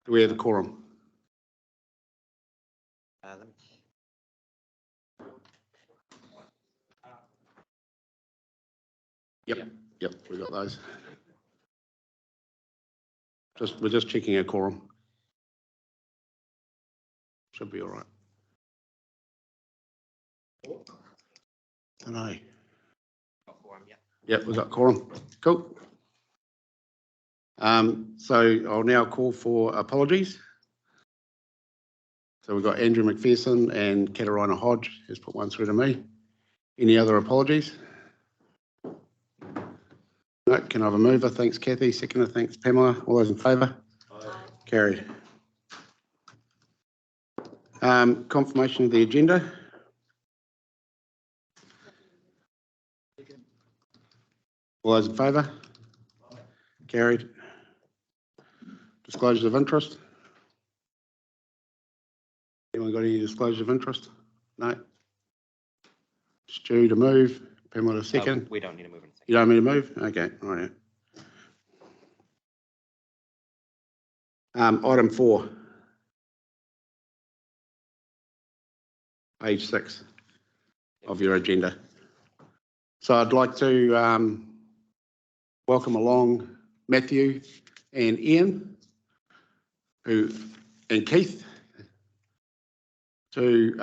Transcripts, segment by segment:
Do we have a quorum? Yep, we got those. We're just checking our quorum. Should be all right. I know. Yep, we've got quorum. Cool. So I'll now call for apologies. So we've got Andrew McPherson and Katarina Hodge has put one through to me. Any other apologies? No, can I have a mover? Thanks, Kathy. Seconder, thanks, Pamela. All those in favour? Aye. Carried. Confirmation of the agenda. All those in favour? Carried. Disclosures of interest. Anyone got any disclosures of interest? No. Stu to move. Pamela to second. We don't need to move. You don't need to move? Okay, all right. Item 4. Page 6 of your agenda. So I'd like to welcome along Matthew and Ian and Keith to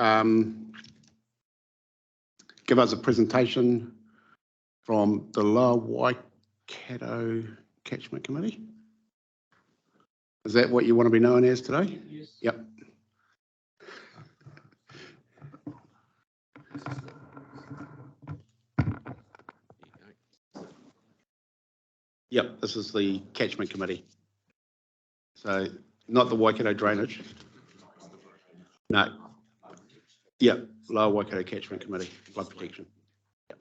give us a presentation from the Lower Waikato Catchment Committee. Is that what you want to be known as today? Yes. Yep. Yep, this is the Catchment Committee. So not the Waikato Drainage. No. Yep, Lower Waikato Catchment Committee, Flood Protection. Yep.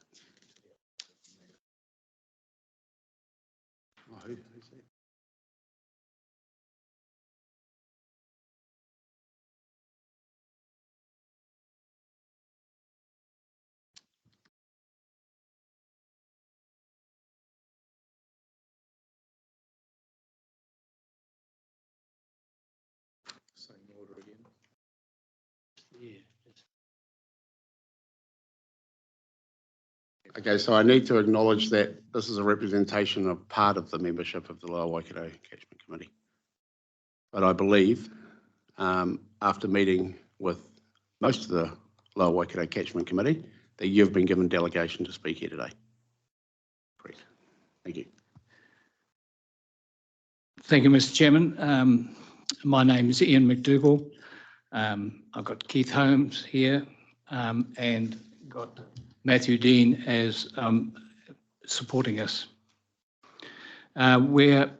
Oh, who's that? Same order again. Yeah. Okay, so I need to acknowledge that this is a representation of part of the membership of the Lower Waikato Catchment Committee. But I believe, after meeting with most of the Lower Waikato Catchment Committee, that you've been given delegation to speak here today. Correct. Thank you. Thank you, Mr. Chairman. My name is Ian McDougall. I've got Keith Holmes here and got Matthew Dean as supporting us. We're,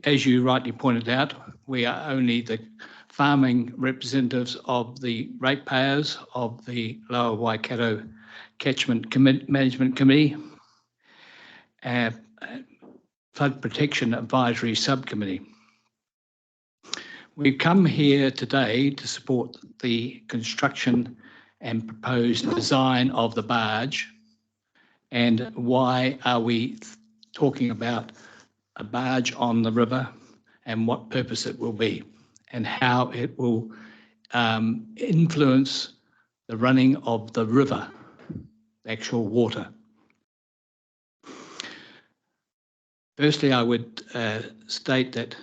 as you rightly pointed out, we are only the farming representatives of the ratepayers of the Lower Waikato Catchment Management Committee, Flood Protection Advisory Subcommittee. We've come here today to support the construction and proposed design of the barge. And why are we talking about a barge on the river and what purpose it will be and how it will influence the running of the river, the actual water. Firstly, I would state that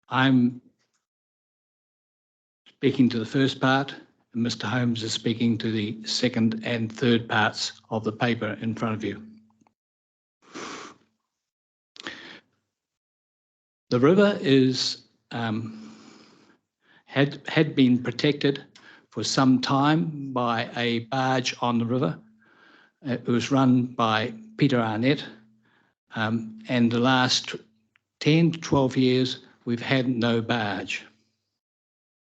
I'm speaking to the first part, and Mr. Holmes is speaking to the second and third parts of the paper in front of you. The river is had been protected for some time by a barge on the river. It was run by Peter Arnett, and the last 10 to 12 years we've had no barge.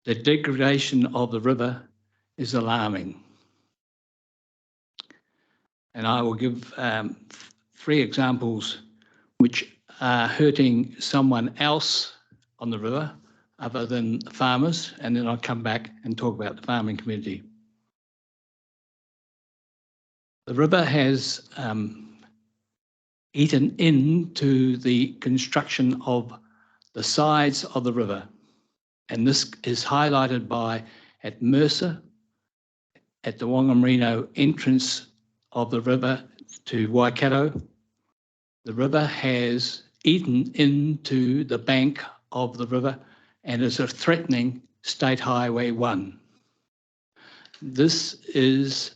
The degradation of the river is alarming. And I will give 3 examples which are hurting someone else on the river other than farmers, and then I'll come back and talk about the farming community. The river has eaten into the construction of the sides of the river. And this is highlighted by at Mercer, at the Whāingaroa entrance of the river to Waikato. The river has eaten into the bank of the river and is threatening State Highway 1. This is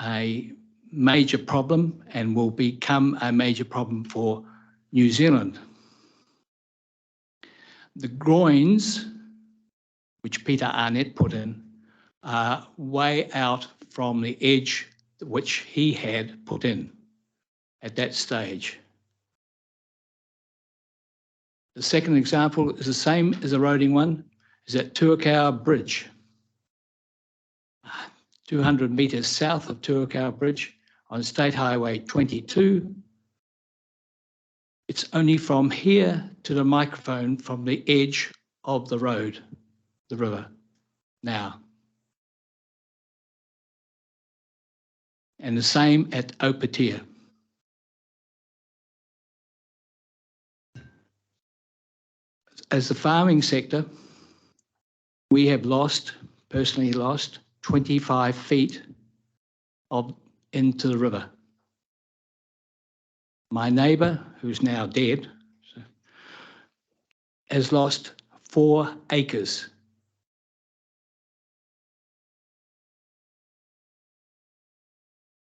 a major problem and will become a major problem for New Zealand. The groins, which Peter Arnett put in, are way out from the edge which he had put in at that stage. The second example is the same as the eroding one, is at Tuakau Bridge. 200 metres south of Tuakau Bridge on State Highway 22. It's only from here to the microphone from the edge of the road, the river, now. And the same at Aotea. As the farming sector, we have personally lost 25 feet into the river. My neighbour, who's now dead, has lost 4 acres.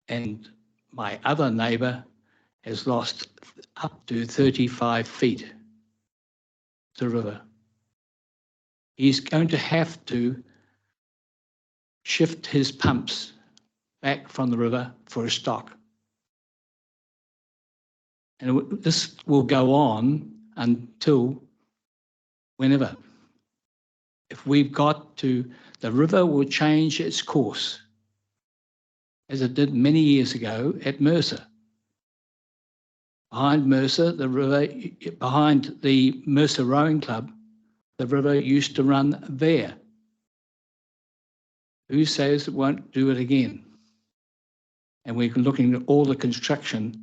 And my other neighbour has lost up to 35 feet to the river. He's going to have to shift his pumps back from the river for a stock. And this will go on until whenever. If we've got to, the river will change its course, as it did many years ago at Mercer. Behind Mercer, the river, behind the Mercer Rowing Club, the river used to run there. Who says it won't do it again? And we're looking at all the construction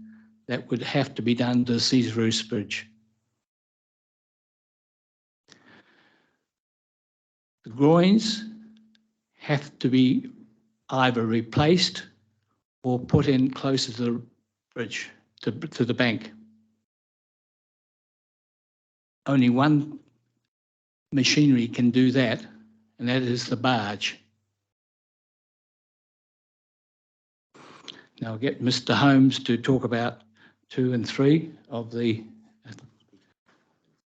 that would have to be done to the Caesarus Bridge. The groins have to be either replaced or put in closer to the bridge, to the bank. Only one machinery can do that, and that is the barge. Now I'll get Mr. Holmes to talk about 2 and 3 of the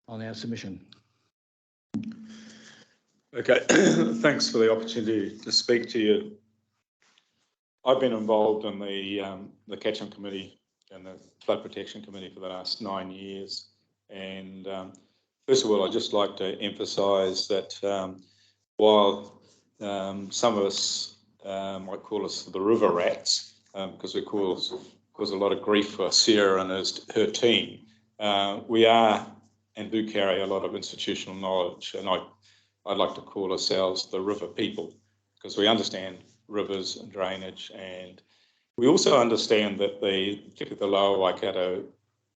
on our submission. Okay, thanks for the opportunity to speak to you. I've been involved in the Catchment Committee and the Flood Protection Committee for the last 9 years. And first of all, I'd just like to emphasise that while some of us might call us the river rats, because we cause a lot of grief for Sarah and her team, we are and do carry a lot of institutional knowledge, and I'd like to call ourselves the river people, because we understand rivers and drainage, and we also understand that particularly the lower Waikato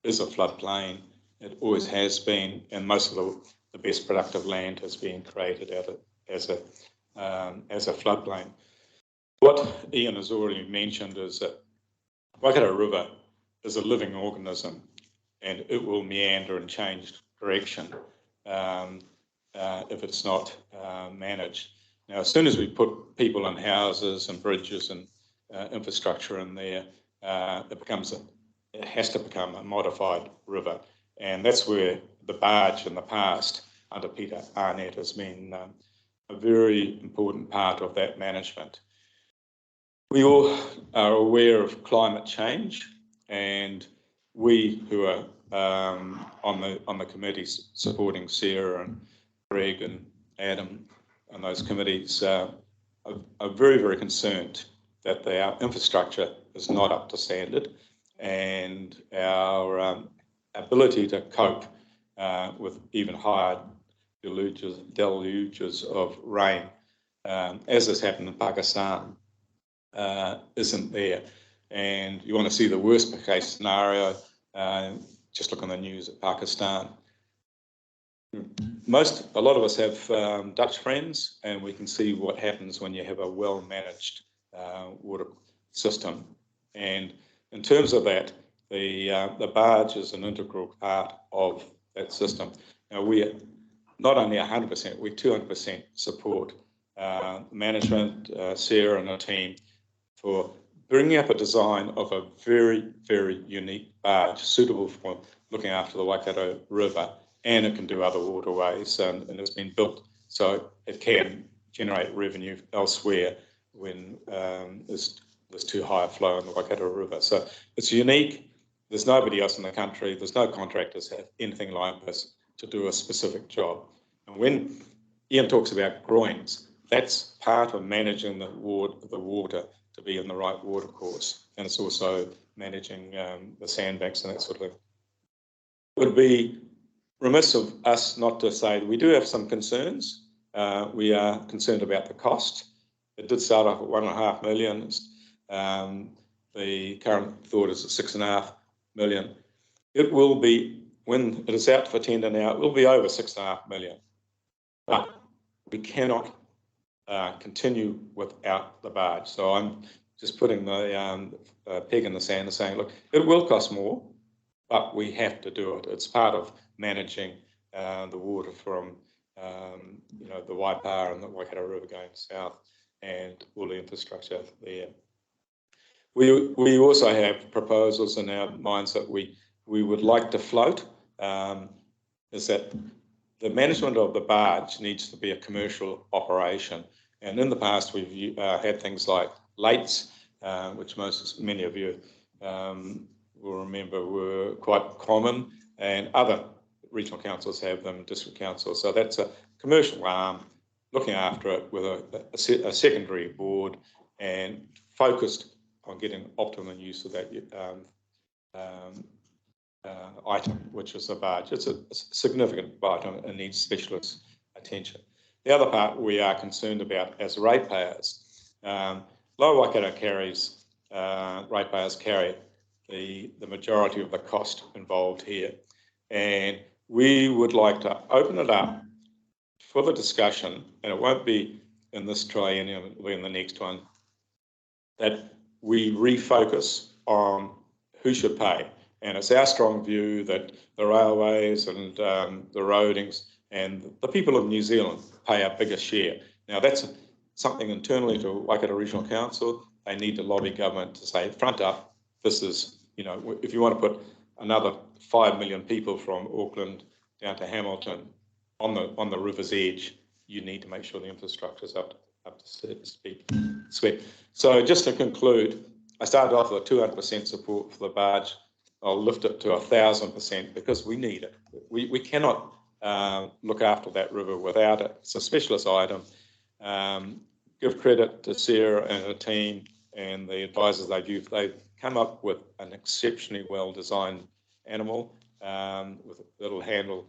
is a floodplain. It always has been, and most of the best productive land has been created out of, as a floodplain. What Ian has already mentioned is that Waikato River is a living organism, and it will meander and change direction if it's not managed. Now, as soon as we put people in houses and bridges and infrastructure in there, it has to become a modified river, and that's where the barge in the past under Peter Arnett has been a very important part of that management. We all are aware of climate change, and we who are on the committees supporting Sarah and Greg and Adam and those committees are very, very concerned that our infrastructure is not up to standard, and our ability to cope with even higher deluges of rain, as has happened in Pakistan, isn't there. And you want to see the worst case scenario, just look on the news at Pakistan. A lot of us have Dutch friends, and we can see what happens when you have a well-managed water system. And in terms of that, the barge is an integral part of that system. Now, we not only 100%, we 200% support management, Sarah and her team, for bringing up a design of a very, very unique barge suitable for looking after the Waikato River, and it can do other waterways, and it's been built so it can generate revenue elsewhere when there's too high a flow in the Waikato River. So it's unique. There's nobody else in the country, there's no contractors have anything like this to do a specific job. And when Ian talks about groins, that's part of managing the water to be in the right water course. And it's also managing the sandbanks and that sort of thing. It would be remiss of us not to say we do have some concerns. We are concerned about the cost. It did start off at $1.5 million. The current thought is at $6.5 million. It will be, when it is out for tender now, it will be over $6.5 million. But we cannot continue without the barge. So I'm just putting the peg in the sand and saying, look, it will cost more, but we have to do it. It's part of managing the water from the Waipa and the Waikato River going south and all the infrastructure there. We also have proposals in our minds that we would like to float, is that the management of the barge needs to be a commercial operation. And in the past, we've had things like lates, which many of you will remember were quite common, and other regional councils have them, district councils. So that's a commercial arm looking after it with a secondary board and focused on getting optimum use of that item, which is the barge. It's a significant item and needs specialist attention. The other part we are concerned about as ratepayers, Lower Waikato ratepayers carry the majority of the cost involved here, and we would like to open it up for the discussion, and it won't be in this triennium, it'll be in the next one, that we refocus on who should pay. And it's our strong view that the railways and the roadings and the people of New Zealand pay a bigger share. Now that's something internally to Waikato Regional Council. They need to lobby government to say, front up, this is, if you want to put another 5 million people from Auckland down to Hamilton on the river's edge, you need to make sure the infrastructure is up to speed. So just to conclude, I started off with 200% support for the barge. I'll lift it to 1,000% because we need it. We cannot look after that river without it. It's a specialist item. Give credit to Sarah and her team and the advisors they've used. They've come up with an exceptionally well-designed animal that'll handle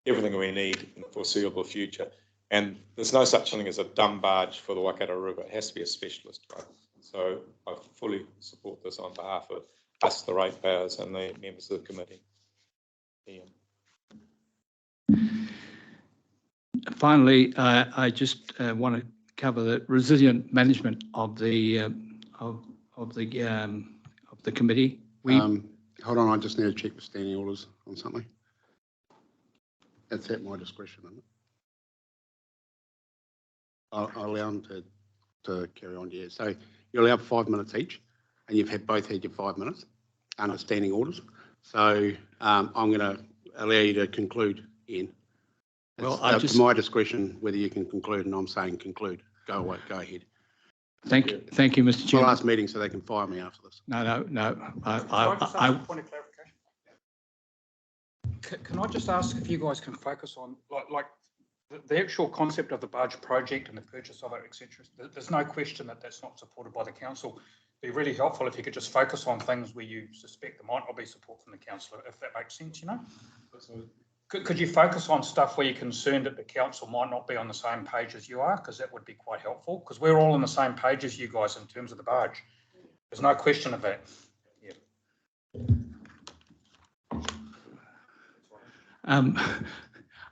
everything we need in the foreseeable future. And there's no such thing as a dumb barge for the Waikato River. It has to be a specialist one. So I fully support this on behalf of us, the ratepayers, and the members of the committee. Ian. Finally, I just want to cover the resilient management of the committee. Hold on, I just need to check the standing orders on something. That's at my discretion, isn't it? I'll allow them to carry on, yeah. So you're allowed 5 minutes each, and you've both had your 5 minutes under standing orders. So I'm going to allow you to conclude, Ian. Well, it's my discretion whether you can conclude, and I'm saying conclude. Go ahead. Thank you, Mr. Chairman. It's my last meeting, so they can fire me after this. No. Can I just ask a point of clarification? Can I just ask if you guys can focus on like the actual concept of the barge project and the purchase of it, etc. There's no question that that's not supported by the council. It'd be really helpful if you could just focus on things where you suspect there might not be support from the council, if that makes sense, Could you focus on stuff where you're concerned that the council might not be on the same page as you are? Because that would be quite helpful, because we're all on the same page as you guys in terms of the barge. There's no question of that. Yeah.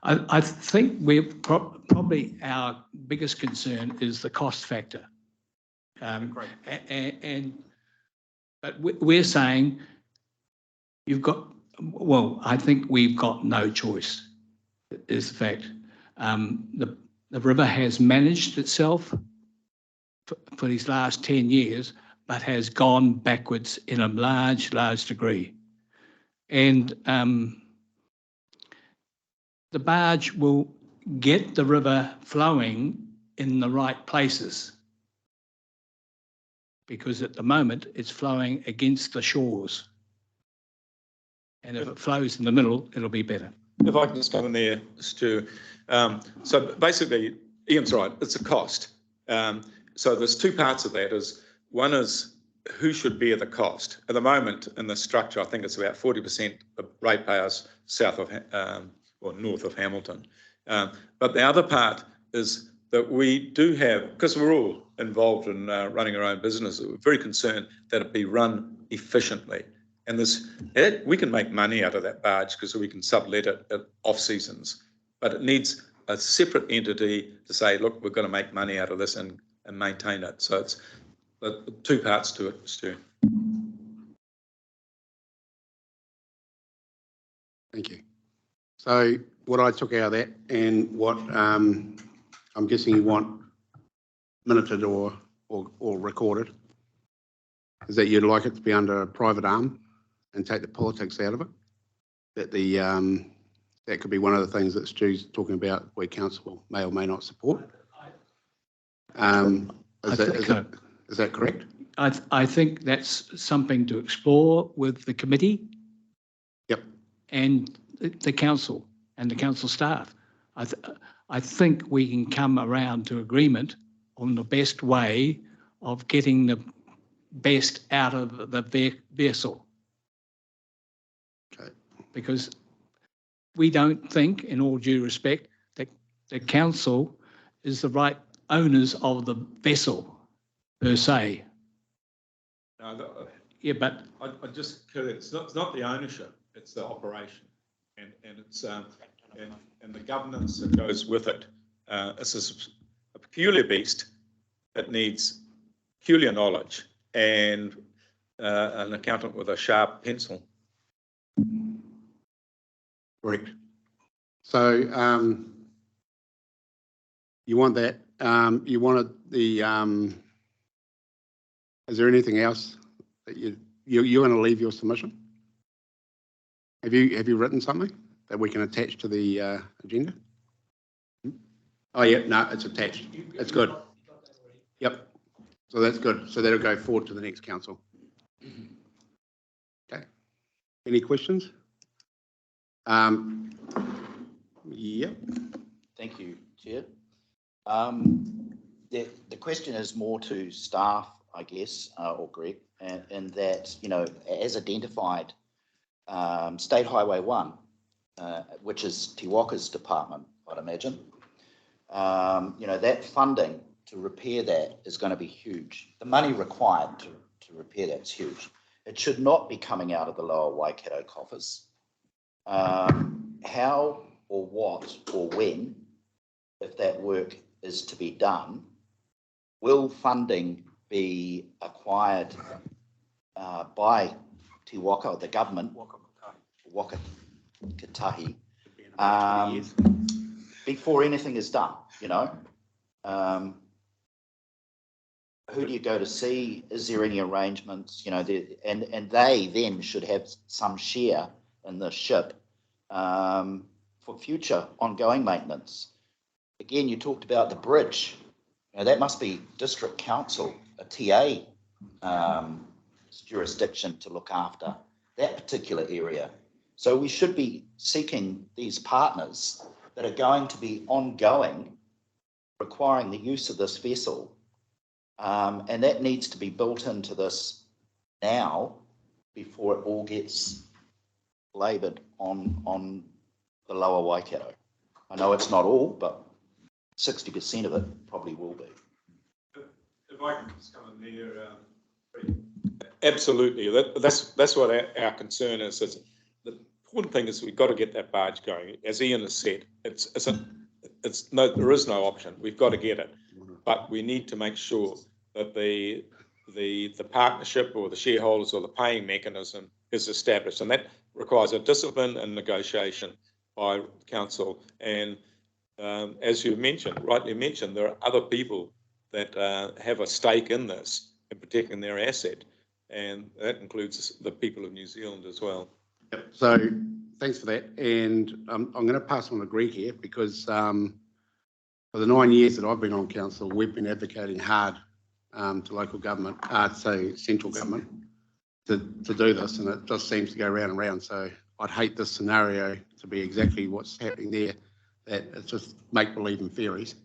I think we're probably our biggest concern is the cost factor. Great. But we're saying you've got, well, I think we've got no choice, is the fact. The river has managed itself for these last 10 years, but has gone backwards in a large degree. And the barge will get the river flowing in the right places, because at the moment it's flowing against the shores. And if it flows in the middle, it'll be better. If I can just come in there, Stu. So basically, Ian's right, it's a cost. So there's two parts of that. One is who should bear the cost. At the moment in the structure, I think it's about 40% of ratepayers south of or north of Hamilton. But the other part is that we do have, because we're all involved in running our own business, we're very concerned that it be run efficiently. And we can make money out of that barge because we can sublet it at off seasons, but it needs a separate entity to say, look, we're going to make money out of this and maintain it. So it's two parts to it, Stu. Thank you. So what I took out of that, and what I'm guessing you want minuted or recorded, is that you'd like it to be under a private arm and take the politics out of it. That that could be one of the things that Stu's talking about, where council may or may not support. Is that correct? I think that's something to explore with the committee. Yep. And the council and the council staff. I think we can come around to agreement on the best way of getting the best out of the vessel. Okay. Because we don't think, in all due respect, that the council is the right owners of the vessel per se. No, Yeah, but I just, it's not the ownership, it's the operation, and it's and the governance that goes with it. It's a peculiar beast that needs peculiar knowledge and an accountant with a sharp pencil. Correct. So you want that? You wanted the. Is there anything else that you're going to leave your submission? Have you written something that we can attach to the agenda? Oh yeah, no, it's attached. It's good. Yep. So that's good. So that'll go forward to the next council. Okay. Any questions? Yep. Thank you, Chair. The question is more to staff, I guess, or Greg, and that, you know, as identified, State Highway 1, which is Te Waka's department, I'd imagine, you know, that funding to repair that is going to be huge. The money required to repair that's huge. It should not be coming out of the Lower Waikato coffers. How or what or when, if that work is to be done, will funding be acquired by Te Waka, or the government, Waka Katahi, before anything is done, you know? Who do you go to see? Is there any arrangements? You know, and they then should have some share in the ship for future ongoing maintenance. Again, you talked about the bridge. You know, that must be district council, a TA jurisdiction to look after that particular area. So we should be seeking these partners that are going to be ongoing, requiring the use of this vessel. And that needs to be built into this now before it all gets laboured on the Lower Waikato. I know it's not all, but 60% of it probably will be. If I can just come in there, absolutely. That's what our concern is. The important thing is we've got to get that barge going. As Ian has said, there is no option. We've got to get it, but we need to make sure that the partnership or the shareholders or the paying mechanism is established, and that requires a discipline and negotiation by council. And as you rightly mentioned, there are other people that have a stake in this and protecting their asset, and that includes the people of New Zealand as well. Yep. So thanks for that, and I'm going to pass on to Greg here because for the 9 years that I've been on council, we've been advocating hard to local government, so central government, to do this, and it just seems to go round and round. So I'd hate this scenario to be exactly what's happening there, that it's just make-believe and fairies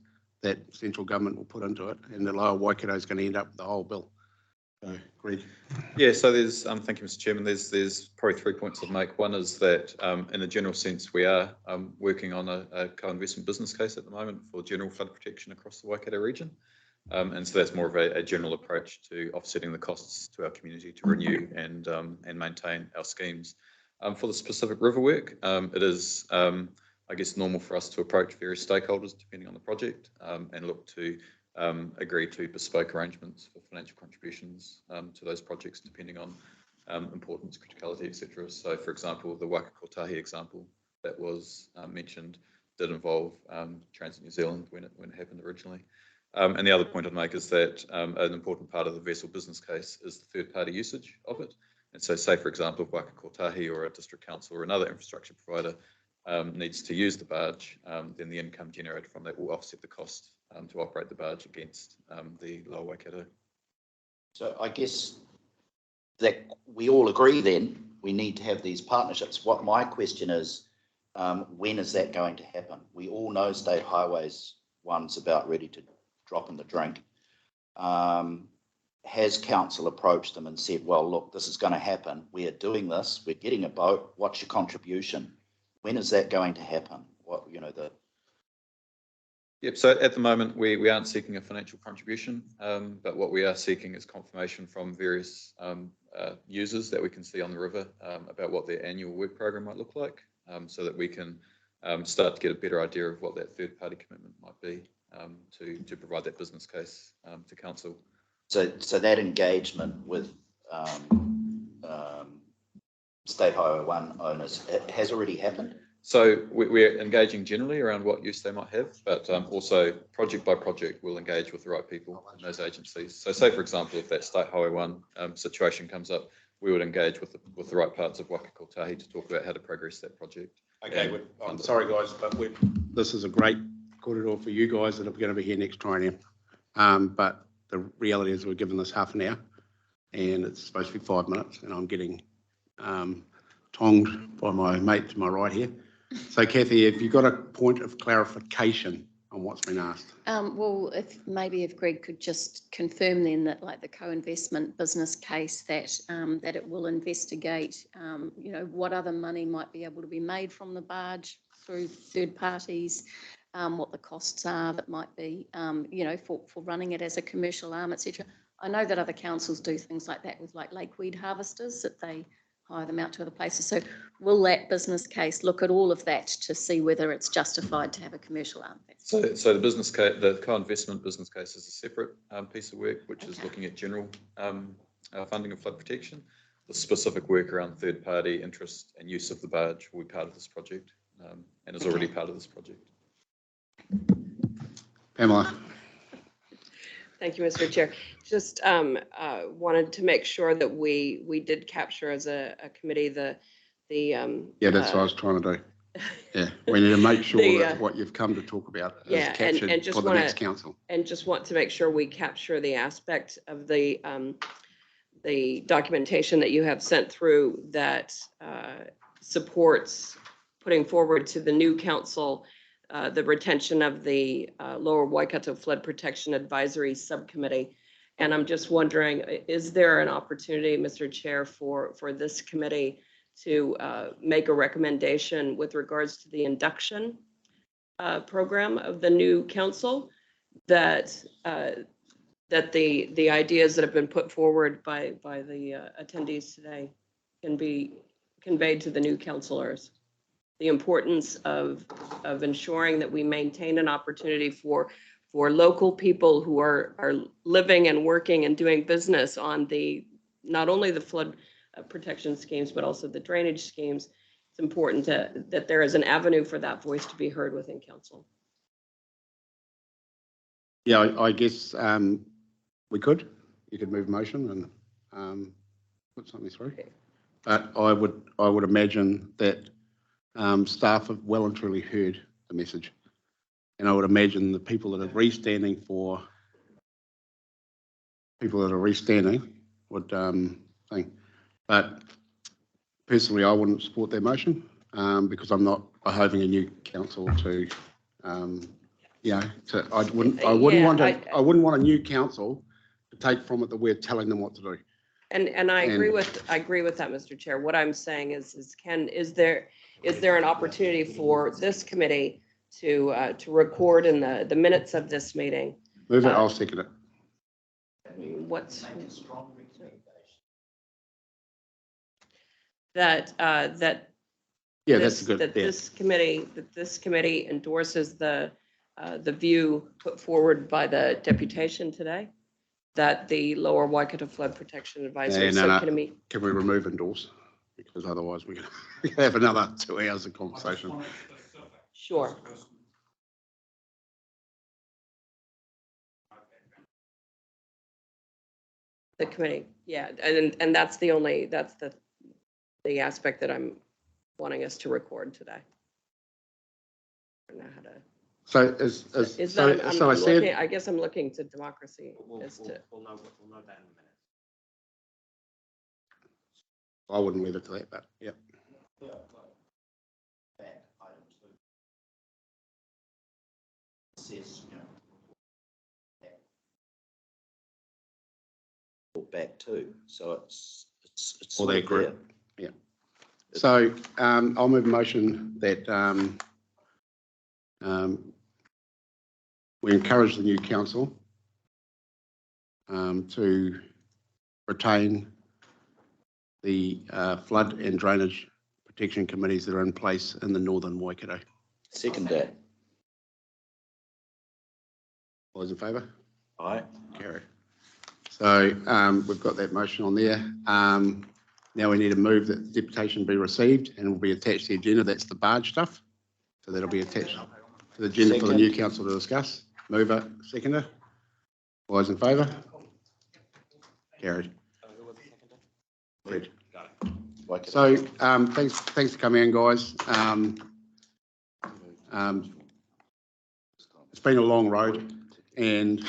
that central government will put into it, and the Lower Waikato is going to end up with the whole bill. So, Greg. Yeah, so there's, thank you, Mr. Chairman, there's probably 3 points I'd make. One is that in a general sense, we are working on a co-investment business case at the moment for general flood protection across the Waikato region. And so that's more of a general approach to offsetting the costs to our community to renew and maintain our schemes. For the specific river work, it is, I guess, normal for us to approach various stakeholders depending on the project and look to agree to bespoke arrangements for financial contributions to those projects depending on importance, criticality, etc. So, for example, the Whāingaroa example that was mentioned did involve Transit New Zealand when it happened originally. And the other point I'd make is that an important part of the vessel business case is the third-party usage of it. And so, say, for example, if Whāingaroa or a district council or another infrastructure provider needs to use the barge, then the income generated from that will offset the cost to operate the barge against the Lower Waikato. So I guess that we all agree then we need to have these partnerships. What my question is, when is that going to happen? We all know State Highways 1's about ready to drop in the drink. Has council approached them and said, well, look, this is going to happen. We are doing this. We're getting a boat. What's your contribution? When is that going to happen? What, you know, Yep, so at the moment we aren't seeking a financial contribution, but what we are seeking is confirmation from various users that we can see on the river about what their annual work program might look like, so that we can start to get a better idea of what that third-party commitment might be to provide that business case to council. So that engagement with State Highway 1 owners has already happened? So we're engaging generally around what use they might have, but also project by project we'll engage with the right people in those agencies. So say, for example, if that State Highway 1 situation comes up, we would engage with the right parts of Whāingaroa to talk about how to progress that project. Okay, I'm sorry guys, but this is a great corridor for you guys that are going to be here next triennium. But the reality is we're given this half an hour and it's supposed to be 5 minutes and I'm getting tonged by my mate to my right here. So Kathy, have you got a point of clarification on what's been asked? Well, if Greg could just confirm then that, like, the co-investment business case, that that it will investigate, you know, what other money might be able to be made from the barge through third parties, what the costs are that might be, you know, for running it as a commercial arm, etc. I know that other councils do things like that with, like, lakeweed harvesters, that they hire them out to other places. So will that business case look at all of that to see whether it's justified to have a commercial arm? So the business case, the co-investment business case is a separate piece of work, which is looking at general funding of flood protection. The specific work around third-party interest and use of the barge will be part of this project and is already part of this project. Pamela. Thank you, Mr. Chair. Just wanted to make sure that we did capture as a committee the yeah, that's what I was trying to do. Yeah, we need to make sure that what you've come to talk about is captured and just for the next council. And just want to make sure we capture the aspect of the documentation that you have sent through that supports putting forward to the new council the retention of the Lower Waikato Flood Protection Advisory Subcommittee. And I'm just wondering, is there an opportunity, Mr. Chair, for this committee to make a recommendation with regards to the induction program of the new council, that that the ideas that have been put forward by the attendees today can be conveyed to the new councillors. The importance of ensuring that we maintain an opportunity for local people who are living and working and doing business on not only the flood protection schemes, but also the drainage schemes. It's important that there is an avenue for that voice to be heard within council. Yeah, I guess you could move motion and put something through. But I would imagine that staff have well and truly heard the message. And I would imagine the people that are restanding would think. But personally, I wouldn't support their motion because I'm not behoving a new council to, I wouldn't want a new council to take from it that we're telling them what to do. And I agree with that, Mr. Chair. What I'm saying is there an opportunity for this committee to record in the minutes of this meeting? Move it, I'll second it. What's Make a strong recommendation. that Yeah, this, that's a good. that Yeah. this committee endorses the view put forward by the deputation today, that the Lower Waikato Flood Protection Advisory Subcommittee. Can we remove endorse? Because otherwise we're going to have another 2 hours of conversation. Sure. The committee, yeah, and that's the aspect that I'm wanting us to record today. I don't know how to. So I guess I'm looking to democracy We'll know that in a minute. I wouldn't leave it to that, but yeah. Back, item 2. Says, back too. So it's Or their not group. there. Yeah. So I'll move a motion that we encourage the new council to retain the flood and drainage protection committees that are in place in the northern Waikato. Second that. All those in favour? Aye. Carry. So we've got that motion on there. Now we need to move that the deputation be received and will be attached to the agenda. That's the barge stuff. So that'll be attached to the agenda for the new council to discuss. Mover, seconder. All those in favour? Carried. Fred. So thanks for coming in, guys. It's been a long road, and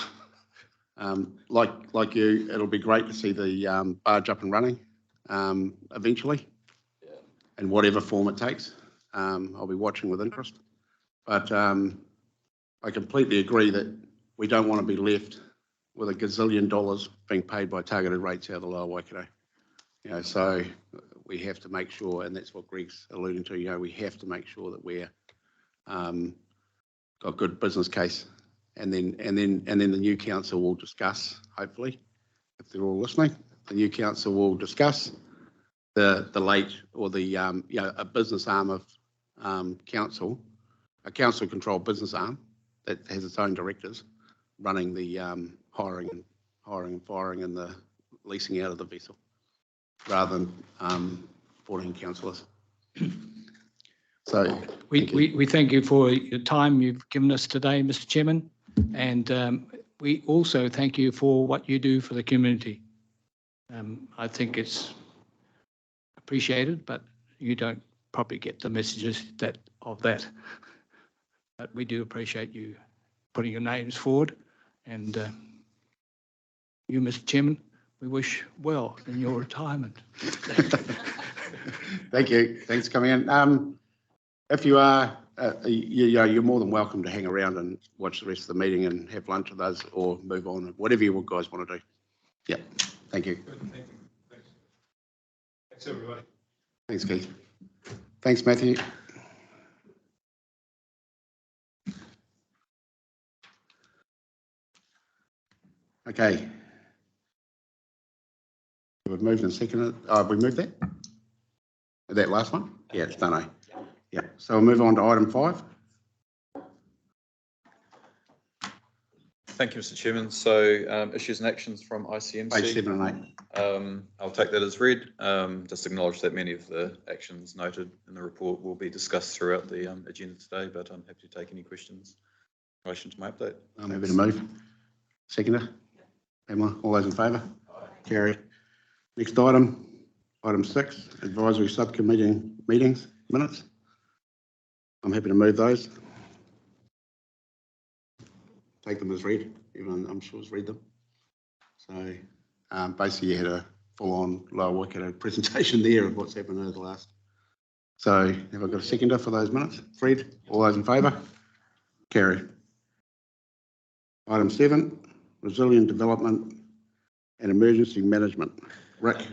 like you, it'll be great to see the barge up and running eventually, in whatever form it takes. I'll be watching with interest, but I completely agree that we don't want to be left with $1 gazillion being paid by targeted rates out of the Lower Waikato. So we have to make sure, and that's what Greg's alluding to. We have to make sure that we're got a good business case, and then the new council will discuss. Hopefully, if they're all listening, the new council will discuss the late or the a business arm of council, a council-controlled business arm that has its own directors running the hiring and firing and the leasing out of the vessel, rather than 14 councillors. So we thank you for the time you've given us today, Mr. Chairman, and we also thank you for what you do for the community. I think it's appreciated, but you don't probably get the messages of that. But we do appreciate you putting your names forward, and you, Mr. Chairman, we wish well in your retirement. Thank you. Thanks for coming in. If you are, you're more than welcome to hang around and watch the rest of the meeting and have lunch with us, or move on, whatever you guys want to do. Yeah. Thank you. Good, thank you. Thanks, everybody. Thanks, Keith. Thanks, Matthew. Okay. We've moved and seconded. We moved that? That last one? Yeah, it's done, eh? Yeah, so we'll move on to item 5. Thank you, Mr. Chairman. So issues and actions from ICMC. Page 7 and 8. I'll take that as read. Just acknowledge that many of the actions noted in the report will be discussed throughout the agenda today, but I'm happy to take any questions in relation to my update. I'm happy to move. Seconder? Pamela, all those in favour? Carried. Next item, item 6, advisory subcommittee meetings, minutes. I'm happy to move those. Take them as read. Everyone, I'm sure, has read them. So basically you had a full-on Lower Waikato presentation there of what's happened over the last. So have I got a seconder for those minutes? Fred, all those in favour? Carried. Item 7, resilient development and emergency management. Rick?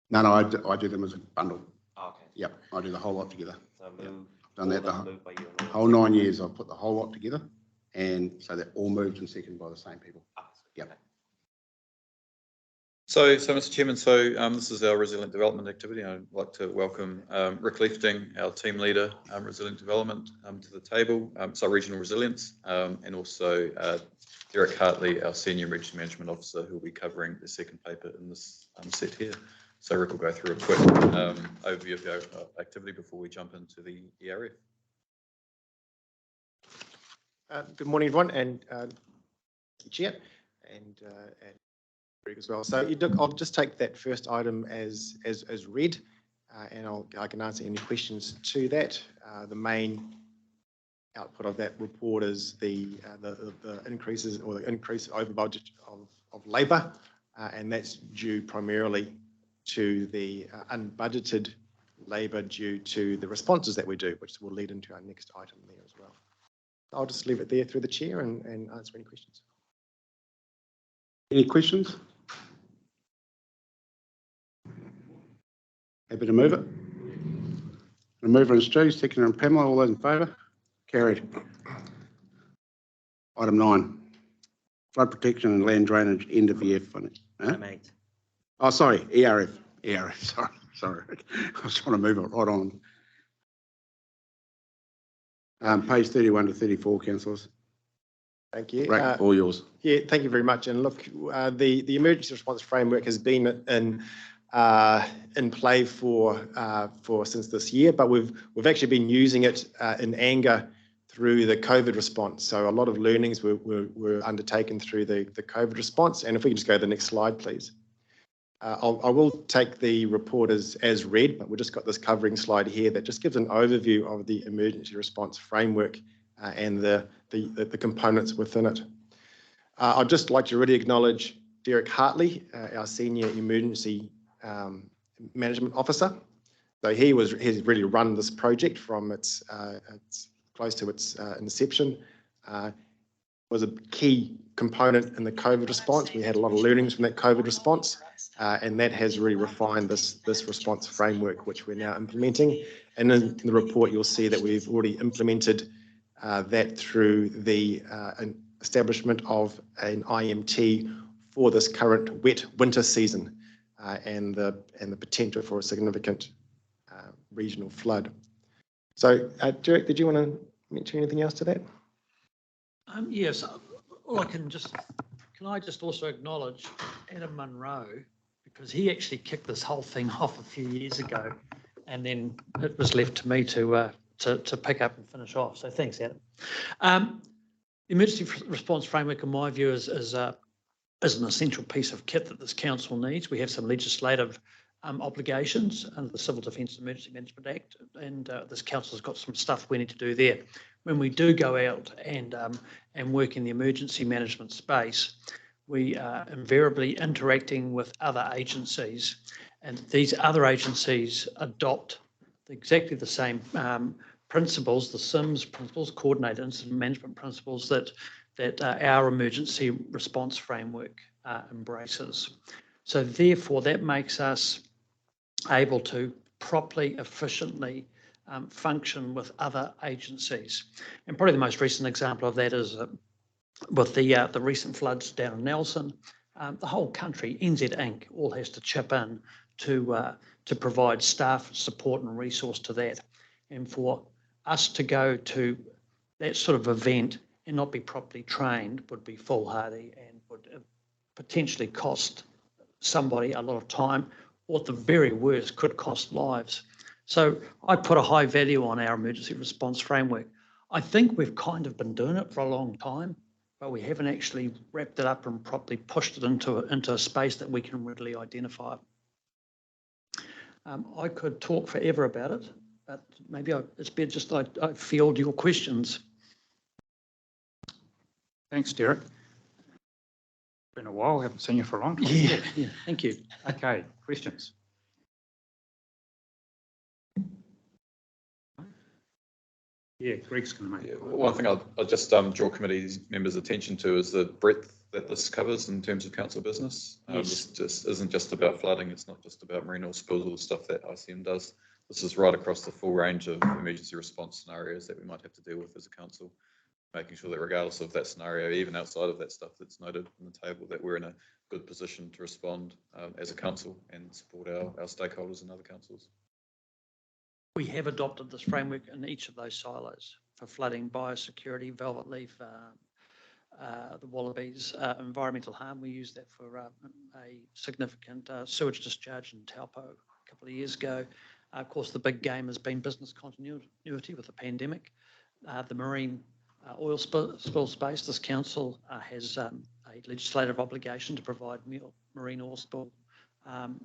No, I do them as a bundle. Oh, okay. Yep, I do the whole lot together. So move. Done that the Moved by you and whole 9 years. I've put the whole lot together, and so they're all moved and seconded by the same people. Yep. So Mr. Chairman, this is our resilient development activity. I'd like to welcome Rick Lefting, our team leader, resilient development, to the table, regional resilience, and also Derek Hartley, our senior emergency management officer, who will be covering the second paper in this set here. So Rick will go through a quick overview of our activity before we jump into the ERF. Good morning, everyone, and Chair, and Greg as well. So I'll just take that first item as read, and I can answer any questions to that. The main output of that report is the increases or the increase over budget of labour, and that's due primarily to the unbudgeted labour due to the responses that we do, which will lead into our next item there as well. I'll just leave it there through the chair and answer any questions. Any questions? Happy to move it. The mover is Stu, seconder and Pamela. All those in favour? Carried. Item 9, flood protection and land drainage end of year funding. Mate. Oh, sorry, ERF. Sorry. I was trying to move it right on. Page 31 to 34, councillors. Thank you. Rick, all yours. Yeah, thank you very much. And look, the emergency response framework has been in play for since this year, but we've actually been using it in anger through the COVID response. So a lot of learnings were undertaken through the COVID response. And if we can just go to the next slide, please. I will take the report as read, but we've just got this covering slide here that just gives an overview of the emergency response framework and the components within it. I'd just like to really acknowledge Derek Hartley, our senior emergency management officer. So he's really run this project from its close to its inception. Was a key component in the COVID response. We had a lot of learnings from that COVID response, and that has really refined this response framework, which we're now implementing. And in the report, you'll see that we've already implemented that through the establishment of an IMT for this current wet winter season and the potential for a significant regional flood. So, Derek, did you want to mention anything else to that? Yes, can I just also acknowledge Adam Munro, because he actually kicked this whole thing off a few years ago, and then it was left to me to pick up and finish off. So thanks, Adam. The emergency response framework, in my view, is an essential piece of kit that this council needs. We have some legislative obligations under the Civil Defence and Emergency Management Act, and this council has got some stuff we need to do there. When we do go out and work in the emergency management space, we are invariably interacting with other agencies, and these other agencies adopt exactly the same principles, the SIMS principles, coordinated incident management principles that our emergency response framework embraces. So therefore, that makes us able to properly, efficiently function with other agencies. And probably the most recent example of that is with the recent floods down in Nelson. the whole country, NZ Inc., all has to chip in to provide staff support and resource to that. And for us to go to that sort of event and not be properly trained would be foolhardy and would potentially cost somebody a lot of time, or at the very worst could cost lives. So I put a high value on our emergency response framework. I think we've kind of been doing it for a long time, but we haven't actually wrapped it up and properly pushed it into a space that we can readily identify. I could talk forever about it, but maybe it's better just I field your questions. Thanks, Derek. Been a while, haven't seen you for a long time. Yeah, thank you. Okay, questions? Yeah, Greg's going to make it. One thing I'll just draw committee members' attention to is the breadth that this covers in terms of council business. This just isn't just about flooding. It's not just about marine oil spills or the stuff that ICM does. This is right across the full range of emergency response scenarios that we might have to deal with as a council, making sure that regardless of that scenario, even outside of that stuff that's noted on the table, that we're in a good position to respond as a council and support our stakeholders and other councils. We have adopted this framework in each of those silos for flooding, biosecurity, velvet leaf, the wallabies, environmental harm. We used that for a significant sewage discharge in Taupo a couple of years ago. Of course, the big game has been business continuity with the pandemic. The marine oil spill space, this council has a legislative obligation to provide marine oil spill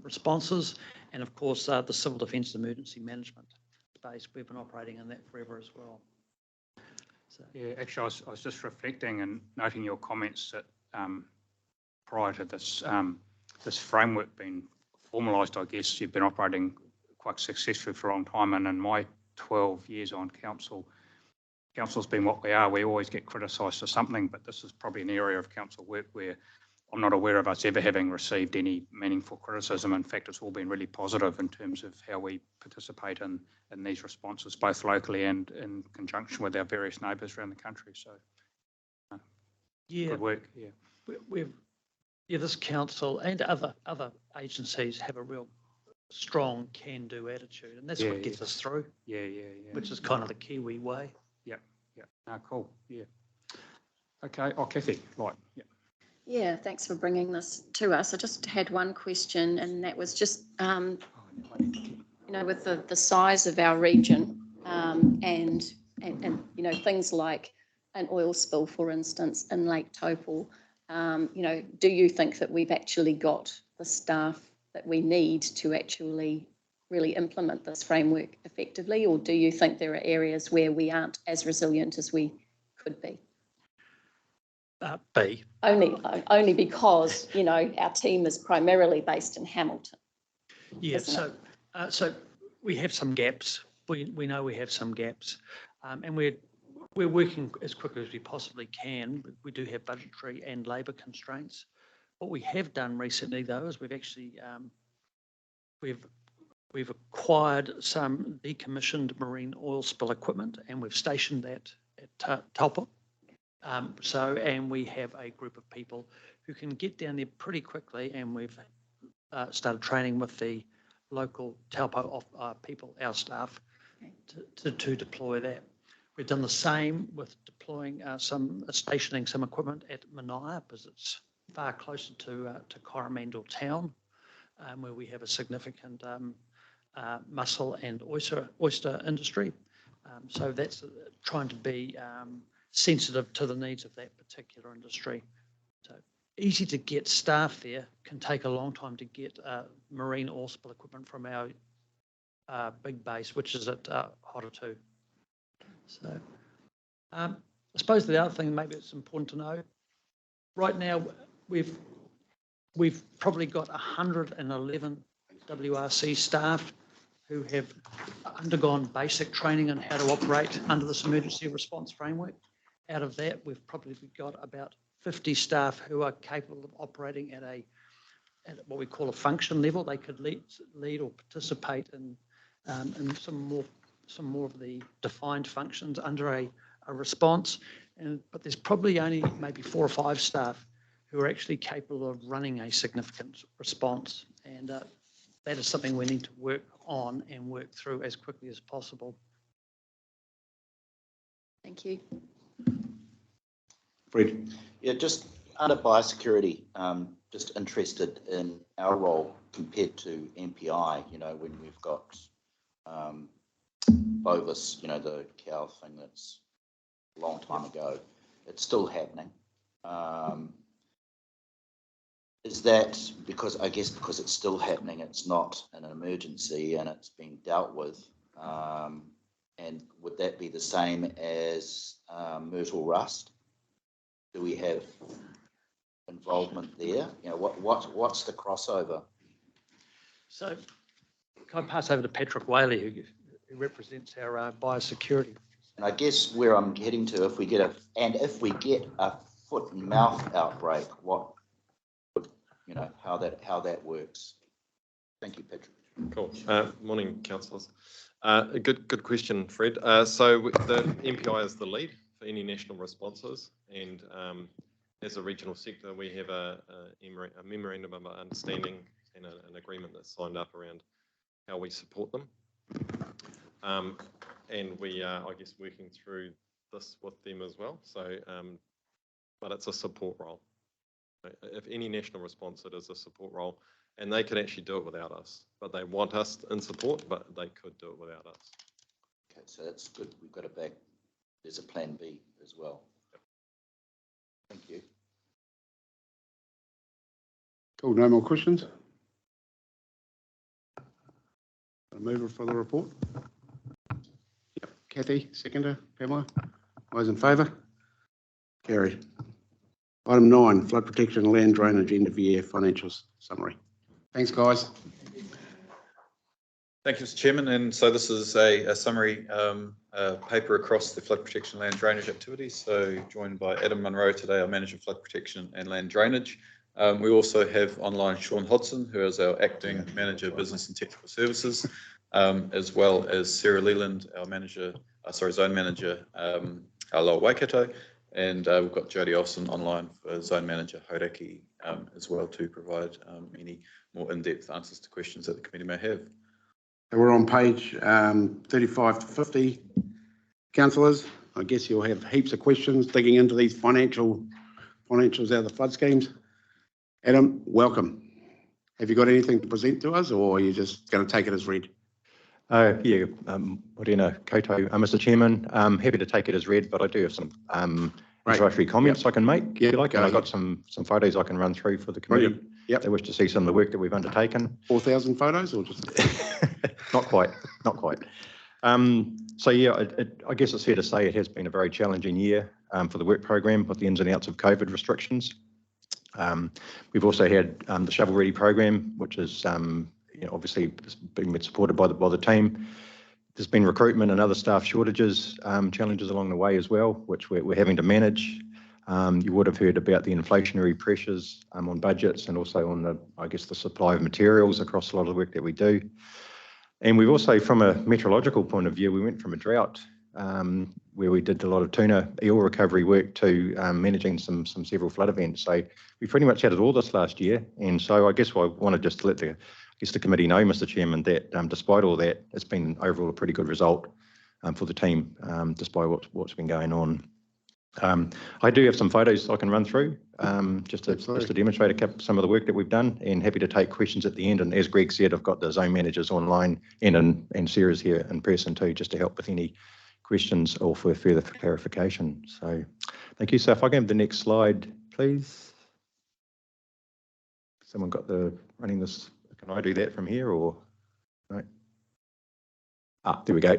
responses, and of course the civil defence emergency management space. We've been operating in that forever as well. So. Yeah, actually I was just reflecting and noting your comments that prior to this this framework being formalised, I guess you've been operating quite successfully for a long time, and in my 12 years on council's been what we are. We always get criticised for something, but this is probably an area of council work where I'm not aware of us ever having received any meaningful criticism. In fact, it's all been really positive in terms of how we participate in these responses, both locally and in conjunction with our various neighbours around the country. So, good work. Yeah, this council and other agencies have a real strong can-do attitude, and that's what gets us through. Yeah. Which is kind of the Kiwi way. Yeah. Cool. Yeah. Okay. Oh, Kathy. Right. Yeah. Yeah, thanks for bringing this to us. I just had one question, and that was just, with the size of our region and things like an oil spill, for instance, in Lake Taupo, do you think that we've actually got the staff that we need to actually really implement this framework effectively, or do you think there are areas where we aren't as resilient as we could be? B. Only because, our team is primarily based in Hamilton. Yeah, so we have some gaps. We know we have some gaps, and we're working as quickly as we possibly can. We do have budgetary and labour constraints. What we have done recently, though, is we've actually we've acquired some decommissioned marine oil spill equipment, and we've stationed that at Taupo. And we have a group of people who can get down there pretty quickly, and we've started training with the local Taupo people, our staff, to deploy that. We've done the same with deploying stationing some equipment at Manaia, because it's far closer to Coromandel town, where we have a significant mussel and oyster industry. So that's trying to be sensitive to the needs of that particular industry. So easy to get staff there, can take a long time to get marine oil spill equipment from our big base, which is at Horatu. So I suppose the other thing maybe it's important to know, right now we've probably got 111 WRC staff who have undergone basic training on how to operate under this emergency response framework. Out of that, we've probably got about 50 staff who are capable of operating at what we call a function level. They could lead or participate in some more of the defined functions under a response. But there's probably only maybe 4 or 5 staff who are actually capable of running a significant response. And that is something we need to work on and work through as quickly as possible. Thank you. Fred? Yeah, just under biosecurity, just interested in our role compared to MPI, you know, when we've got Bovis, you know, the cow thing that's a long time ago. It's still happening. Is that because, I guess because it's still happening, it's not an emergency and it's being dealt with? And would that be the same as myrtle rust? Do we have involvement there? You know, what's the crossover? So can I pass over to Patrick Whaley, who represents our biosecurity? And I guess where I'm heading to, if we get a foot and mouth outbreak, what, you know, how that works? Thank you, Patrick. Cool. Morning, councillors. A good question, Fred. So the MPI is the lead for any national responses, and as a regional sector, we have a memorandum of understanding and an agreement that's signed up around how we support them. And we are, I guess, working through this with them as well. So, but it's a support role. If any national response, it is a support role, and they could actually do it without us, but they want us in support, but they could do it without us. Okay, so that's good. We've got it back. There's a plan B as well. Yep. Thank you. Cool, no more questions? A mover for the report? Yep. Kathy, seconder, Pamela. Those in favour? Carried. Item 9, flood protection, land drainage, end of year financial summary. Thanks, guys. Thank you, Mr. Chairman. And so this is a summary paper across the flood protection land drainage activities. So joined by Adam Munro today, our Manager of Flood Protection and Land Drainage. We also have online Sean Hodson, who is our Acting Manager of Business and Technical Services, as well as Sarah Leland, our Zone Manager, our Lower Waikato. And we've got Jodie Olsen online for Zone Manager Hauraki as well to provide any more in-depth answers to questions that the committee may have. We're on page 35 to 50. Councillors, I guess you'll have heaps of questions digging into these financials out of the flood schemes. Adam, welcome. Have you got anything to present to us, or are you just going to take it as read? Morena Koto, Mr. Chairman. Happy to take it as read, but I do have some introductory comments I can make, if you like, and I've got some photos I can run through for the committee. Yep. They wish to see some of the work that we've undertaken. 4,000 photos, or just? Not quite. So yeah, I guess it's fair to say it has been a very challenging year for the work program with the ins and outs of COVID restrictions. We've also had the shovel ready program, which is obviously been supported by the team. There's been recruitment and other staff shortages, challenges along the way as well, which we're having to manage. You would have heard about the inflationary pressures on budgets and also on the supply of materials across a lot of the work that we do. And we've also, from a meteorological point of view, we went from a drought where we did a lot of tuna eel recovery work to managing some several flood events. So we pretty much had it all this last year. And so I guess I wanted just to let the committee know, Mr. Chairman, that despite all that, it's been overall a pretty good result for the team, despite what's been going on. I do have some photos I can run through just to demonstrate some of the work that we've done, and happy to take questions at the end. And as Greg said, I've got the zone managers online and Sarah's here in person too, just to help with any questions or for further clarification. So thank you. So if I can have the next slide, please. Someone got running this. Can I do that from here or no? There we go.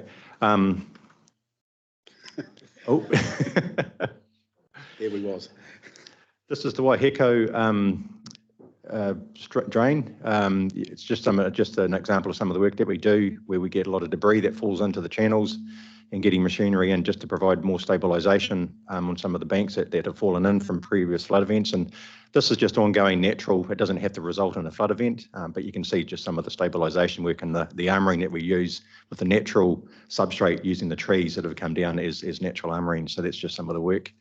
There we was. This is the Waiheko drain. It's just an example of some of the work that we do, where we get a lot of debris that falls into the channels, and getting machinery in just to provide more stabilisation on some of the banks that have fallen in from previous flood events. And this is just ongoing natural. It doesn't have to result in a flood event, but you can see just some of the stabilisation work and the armouring that we use with the natural substrate using the trees that have come down as natural armouring. So that's just some of the work.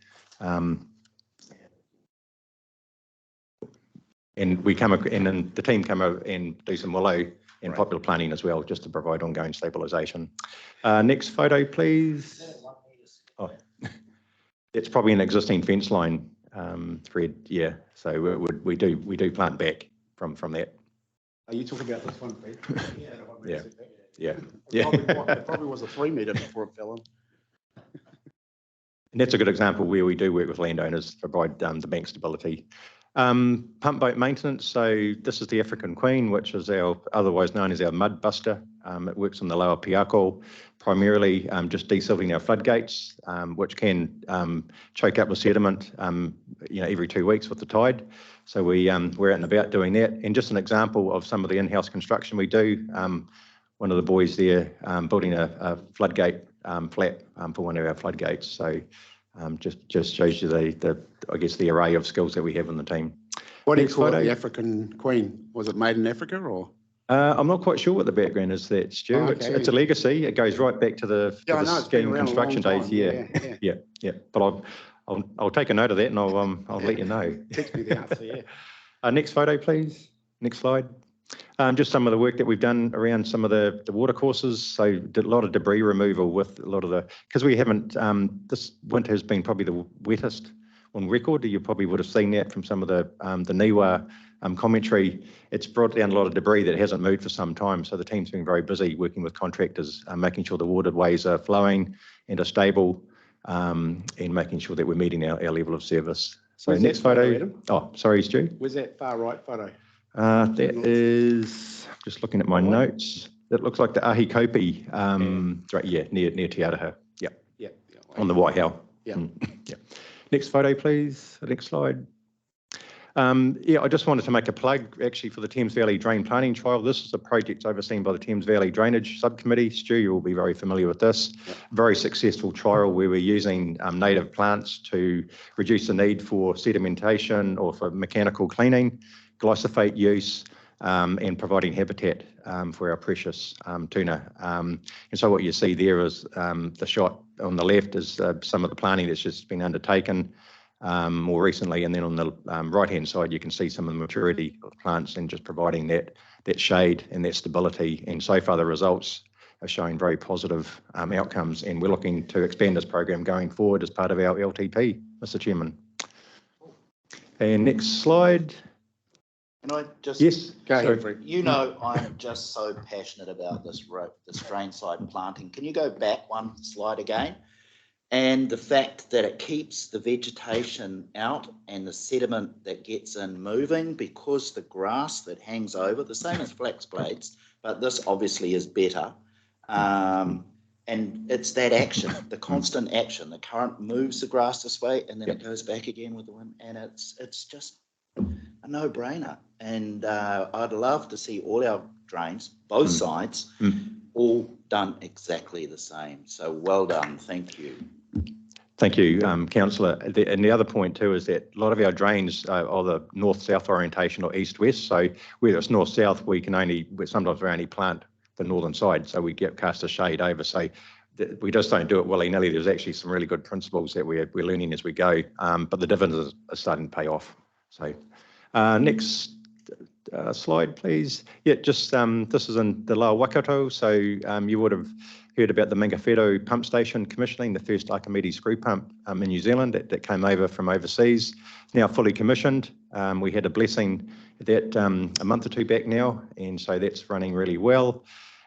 And then the team come over and do some willow and popular planting as well, just to provide ongoing stabilisation. Next photo, please. Oh, it's probably an existing fence line thread, yeah. So we do plant back from that. Are you talking about this one, Pete? Yeah. It probably was a 3 metre before it fell in. And that's a good example where we do work with landowners to provide the bank stability. Pump boat maintenance. So this is the African Queen, which is otherwise known as our mud buster. It works on the lower Piako, primarily just desilting our floodgates, which can choke up with sediment, every 2 weeks with the tide. So we're out and about doing that. And just an example of some of the in-house construction we do. One of the boys there building a floodgate flap for one of our floodgates. So just shows you the array of skills that we have in the team. What do you call it, the African Queen? Was it made in Africa or? I'm not quite sure what the background is that, Stu. Oh, okay. It's a legacy. It goes right back to the scheme construction days. Yeah. But I'll take a note of that and I'll let you know. Text me the answer, yeah. Next photo, please. Next slide. Just some of the work that we've done around some of the water courses. So did a lot of debris removal with a lot of because we haven't, this winter has been probably the wettest on record. You probably would have seen that from some of the Niwa commentary. It's brought down a lot of debris that hasn't moved for some time. So the team's been very busy working with contractors, making sure the waterways are flowing and are stable, and making sure that we're meeting our level of service. So Where's next that photo, photo. Oh, sorry, Stu. Where's that far right photo? That is, just looking at my notes, that looks like the Ahikopi, right, near Te Araha. Yeah. On the Waihau. Yeah. Yeah. Next photo, please. The next slide. I just wanted to make a plug actually for the Thames Valley Drain Planting Trial. This is a project overseen by the Thames Valley Drainage Subcommittee. Stu, you will be very familiar with this. Yep. Very successful trial where we're using native plants to reduce the need for sedimentation or for mechanical cleaning, glyphosate use, and providing habitat for our precious tuna. And so what you see there is the shot on the left is some of the planting that's just been undertaken more recently, and then on the right-hand side you can see some of the maturity of the plants and just providing that shade and that stability. And so far the results are showing very positive outcomes, and we're looking to expand this program going forward as part of our LTP, Mr. Chairman. And next slide. Can I just? Yes, go ahead. Sorry. You know, I'm just so passionate about this drain side planting. Can you go back one slide again? And the fact that it keeps the vegetation out and the sediment that gets in moving, because the grass that hangs over, the same as flax blades, but this obviously is better. And it's that action, the constant action. The current moves the grass this way and then it goes back again with the wind, and it's just a no-brainer. And I'd love to see all our drains, both sides, all done exactly the same. So well done. Thank you. Thank you, Councillor. And the other point too is that a lot of our drains are the north-south orientation or east-west. So whether it's north-south, sometimes we only plant the northern side. So we get cast a shade over. So we just don't do it willy-nilly. There's actually some really good principles that we're learning as we go. But the dividends are starting to pay off. So next slide, please. Yeah, just this is in the Lower Waikato. So you would have heard about the Mingawhero pump station commissioning, the first Archimedes screw pump in New Zealand that came over from overseas, now fully commissioned. We had a blessing that a month or two back now, and so that's running really well.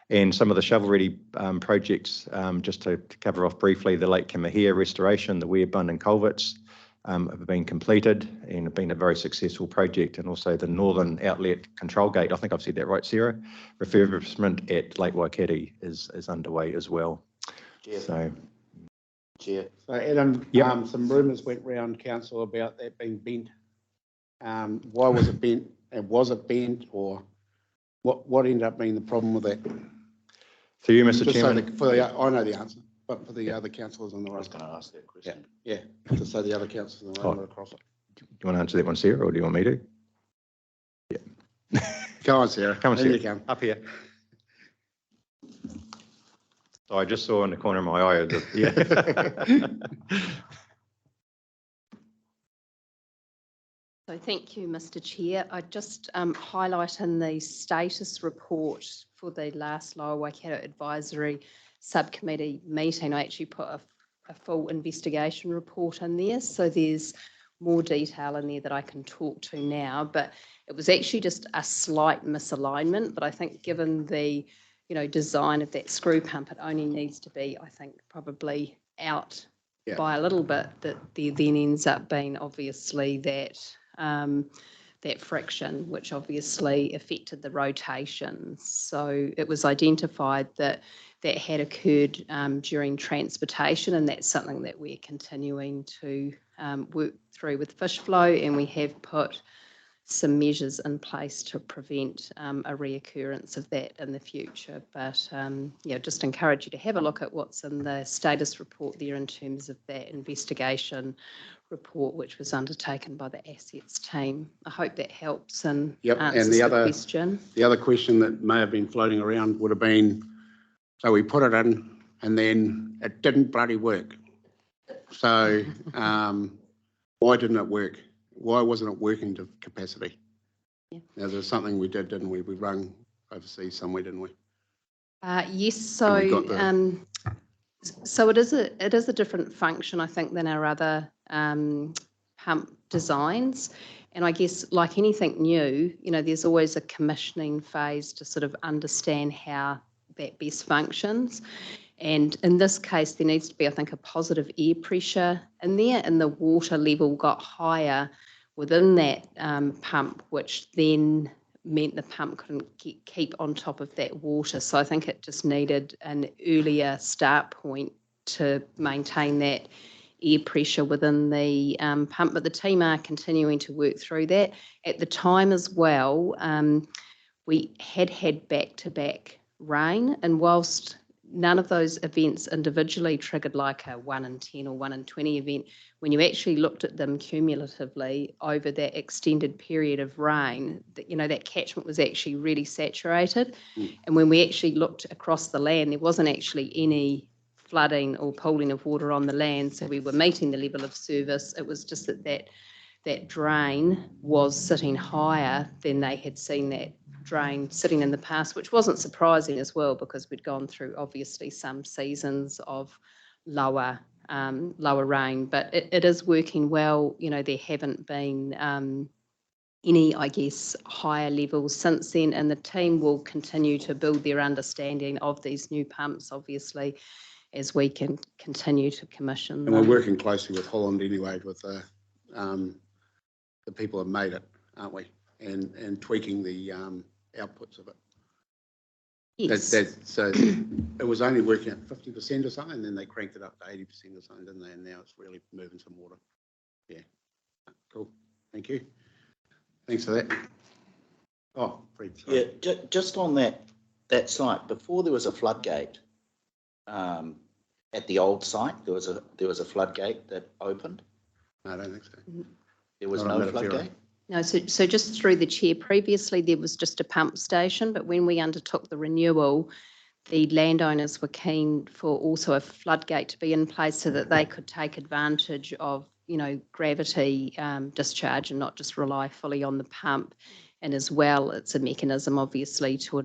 And some of the shovel-ready projects, just to cover off briefly, the Lake Kāwhia restoration, the Weir Bund and culverts, have been completed and have been a very successful project, and also the Northern Outlet Control Gate, I think I've said that right, Sarah, refurbishment at Lake Waikere is underway as well. So Adam, some rumours went round council about that being bent. Why was it bent, and was it bent, or what ended up being the problem with that? To you, Mr. Chairman. I know the answer. But for the other councillors on the road. I was going to ask that question. Yeah. Just so the other councillors on the road are across it. Do you want to answer that one, Sarah, or do you want me to? Yeah. Go on, Sarah. Come on, Sarah. Sarah. You come. Up here. Oh, I just saw in the corner of my eye. Yeah. So thank you, Mr. Chair. I just highlight in the status report for the last Lower Waikato Advisory Subcommittee meeting, I actually put a full investigation report in there. So there's more detail in there that I can talk to now, but it was actually just a slight misalignment. But I think given the, design of that screw pump, it only needs to be, I think, probably out by a little bit. That there then ends up being obviously that that friction, which obviously affected the rotations. So it was identified that that had occurred during transportation, and that's something that we're continuing to work through with fish flow, and we have put some measures in place to prevent a reoccurrence of that in the future. But just encourage you to have a look at what's in the status report there in terms of that investigation report, which was undertaken by the assets team. I hope that helps and answers the question. The other question that may have been floating around would have been, so we put it in and then it didn't bloody work. So why didn't it work? Why wasn't it working to capacity? Yeah. Now, there's something we did, didn't we? We rung overseas somewhere, didn't we? Yes. So so it is a different function, I think, than our other pump designs. And I guess like anything new, there's always a commissioning phase to sort of understand how that best functions. And in this case, there needs to be, I think, a positive air pressure in there, and the water level got higher within that pump, which then meant the pump couldn't keep on top of that water. So I think it just needed an earlier start point to maintain that air pressure within the pump. But the team are continuing to work through that. At the time as well, we had back-to-back rain, and whilst none of those events individually triggered like a 1 in 10 or 1 in 20 event, when you actually looked at them cumulatively over that extended period of rain, that catchment was actually really saturated. And when we actually looked across the land, there wasn't actually any flooding or pooling of water on the land, so we were meeting the level of service. It was just that drain was sitting higher than they had seen that drain sitting in the past, which wasn't surprising as well, because we'd gone through obviously some seasons of lower rain. But it is working well. There haven't been any, I guess, higher levels since then, and the team will continue to build their understanding of these new pumps, obviously, as we can continue to commission them. And we're working closely with Holland anyway, with the people that made it, aren't we? And tweaking the outputs of it. Yes. So it was only working at 50% or something, and then they cranked it up to 80% or something, didn't they? And now it's really moving some water. Yeah. Cool. Thank you. Thanks for that. Oh, Fred. Sorry. Yeah, just on that site, before there was a floodgate, at the old site, there was a floodgate that opened. No, I don't think so. There was no floodgate? No, so just through the chair, previously there was just a pump station, but when we undertook the renewal, the landowners were keen for also a floodgate to be in place so that they could take advantage of, gravity discharge and not just rely fully on the pump. And as well, it's a mechanism obviously to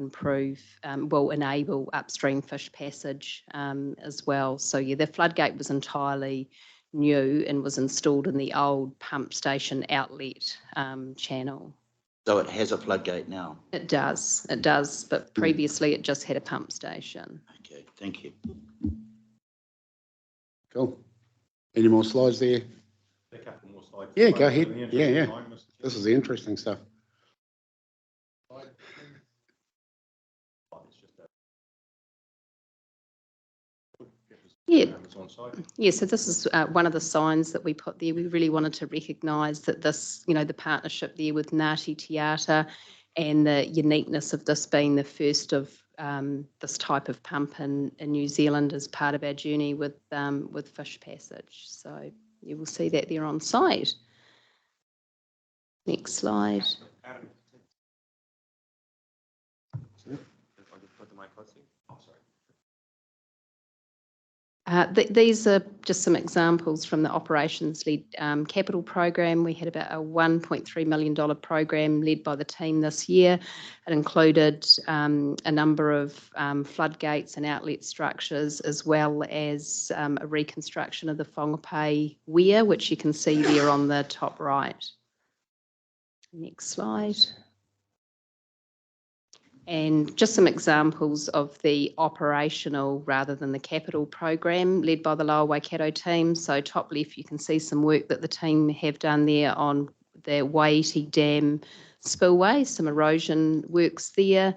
enable upstream fish passage as well. So yeah, the floodgate was entirely new and was installed in the old pump station outlet channel. So it has a floodgate now? It does, but previously it just had a pump station. Okay, thank you. Cool. Any more slides there? A couple more slides. Yeah, go ahead. Yeah. This is the interesting stuff. Yeah, so this is one of the signs that we put there. We really wanted to recognise that this, the partnership there with Ngāti Te and the uniqueness of this being the first of this type of pump in New Zealand as part of our journey with fish passage. So you will see that there on site. Next slide. These are just some examples from the operations-led capital program. We had about a $1.3 million program led by the team this year. It included a number of floodgates and outlet structures, as well as a reconstruction of the Whāngaroa weir, which you can see there on the top right. Next slide. And just some examples of the operational rather than the capital program led by the Lower Waikato team. So top left, you can see some work that the team have done there on the Waiiti Dam spillway, some erosion works there.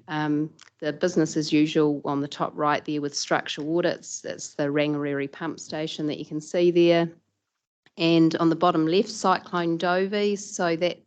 The business as usual on the top right there with structural audits. That's the Rangariri pump station that you can see there. And on the bottom left, Cyclone Dovie. So that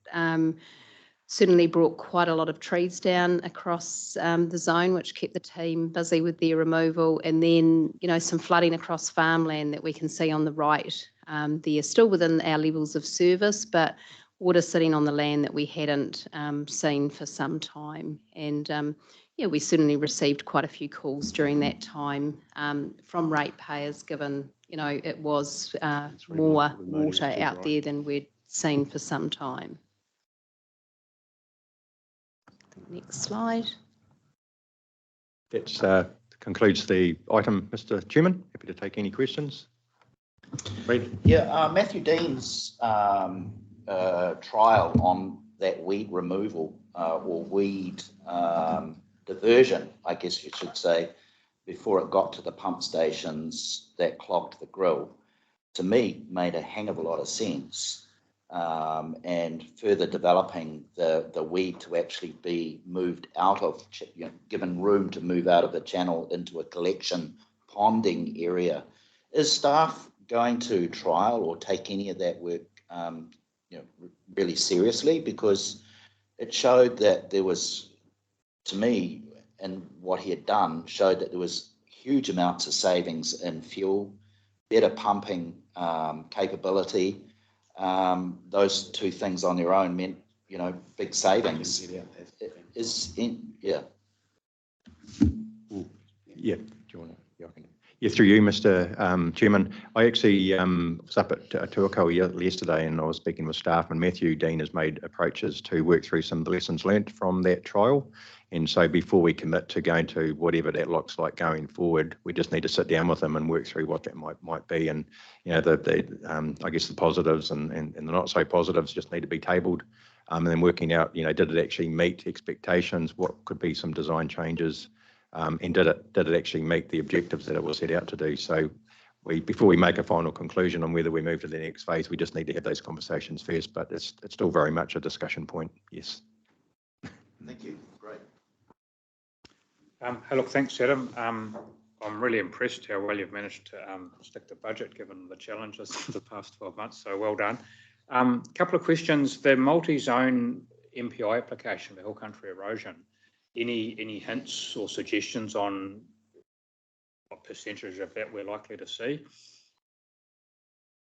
certainly brought quite a lot of trees down across the zone, which kept the team busy with their removal. And then, you know, some flooding across farmland that we can see on the right. They're still within our levels of service, but water sitting on the land that we hadn't seen for some time. And yeah, we certainly received quite a few calls during that time from ratepayers, given, you know, it was more water out there than we'd seen for some time. Next slide. That concludes the item, Mr. Chairman. Happy to take any questions. Fred? Yeah, Matthew Dean's trial on that weed removal or weed diversion, I guess you should say, before it got to the pump stations that clogged the grill, to me made a hang of a lot of sense. And further developing the weed to actually be moved out of, you know, given room to move out of the channel into a collection ponding area. Is staff going to trial or take any of that work, you know, really seriously? Because it showed that there was, to me, and what he had done showed that there was huge amounts of savings in fuel, better pumping capability. Those two things on their own meant, you know, big savings. Yeah. Yeah. Do you want to? Yeah, I can. Yeah, through you, Mr. Chairman. I actually was up at Kāwhia yesterday, and I was speaking with staff, and Matthew Dean has made approaches to work through some of the lessons learnt from that trial. And so before we commit to going to whatever that looks like going forward, we just need to sit down with them and work through what that might be. And, you know, I guess the positives and the not so positives just need to be tabled. And then working out, you know, did it actually meet expectations? What could be some design changes? And did it actually meet the objectives that it was set out to do? So before we make a final conclusion on whether we move to the next phase, we just need to have those conversations first, but it's still very much a discussion point. Yes. Thank you. Great. Hey, look, thanks, Adam. I'm really impressed how well you've managed to stick to budget given the challenges of the past 12 months, so well done. Couple of questions. The multi-zone MPI application for hill country erosion, any hints or suggestions on what percentage of that we're likely to see?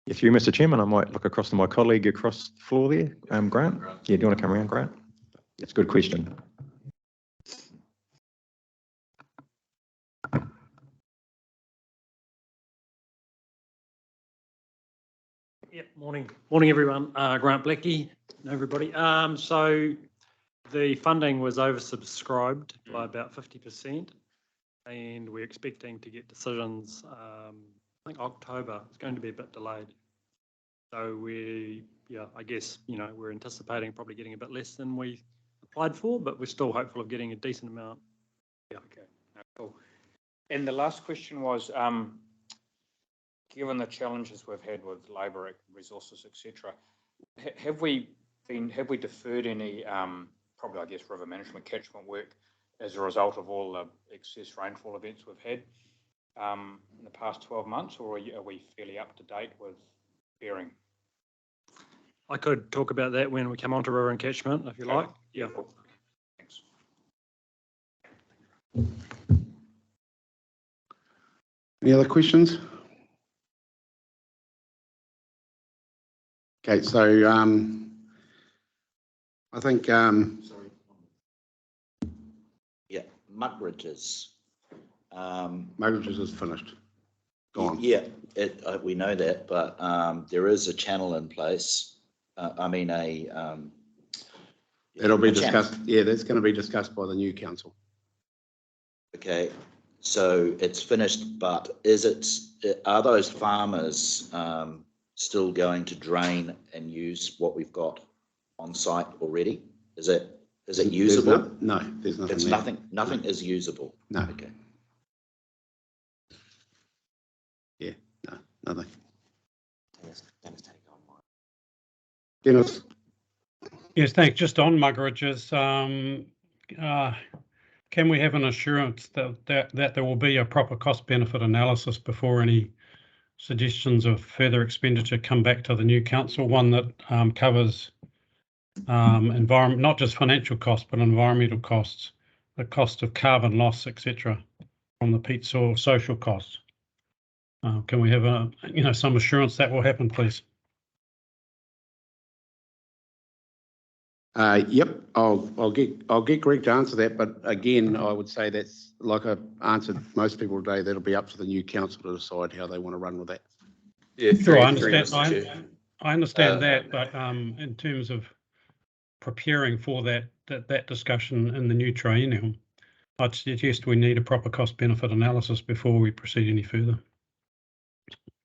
If you, Mr. Chairman, I might look across to my colleague across the floor there, Grant. Yeah, do you want to come around, Grant? That's a good question. Yeah, morning everyone. Grant Blackie, everybody. So the funding was oversubscribed by about 50%, and we're expecting to get decisions. I think October. It's going to be a bit delayed. So I guess, you know, we're anticipating probably getting a bit less than we applied for, but we're still hopeful of getting a decent amount. Yeah. Okay. Cool. And the last question was, given the challenges we've had with labour, resources, etc., have we deferred any, probably I guess river management catchment work as a result of all the excess rainfall events we've had in the past 12 months, or are we fairly up to date with bearing? I could talk about that when we come on to river and catchment, if you like. Yeah. Thanks. Any other questions? Okay, so I think yeah, Mugridge's. Mugridge's is finished. gone. Yeah, we know that, but there is a channel in place. That'll be a discussed. Yeah, that's going to be discussed by the new council. Okay, so it's finished, but are those farmers still going to drain and use what we've got on site already? Is it usable? No, there's nothing. It's there. nothing is usable. No. Okay. Yeah, no, nothing. Dennis. Yes, thanks. Just on Muggeridge's, can we have an assurance that there will be a proper cost benefit analysis before any suggestions of further expenditure come back to the new council, one that covers environment, not just financial costs, but environmental costs, the cost of carbon loss, etc., from the peat soil, social costs? Can we have some assurance that will happen, please? Yep, I'll get Greg to answer that, but again, I would say that's like I've answered most people today. That'll be up to the new council to decide how they want to run with that. Yeah, sure, I understand. I understand that, but in terms of preparing for that discussion in the new triennium, I'd suggest we need a proper cost benefit analysis before we proceed any further.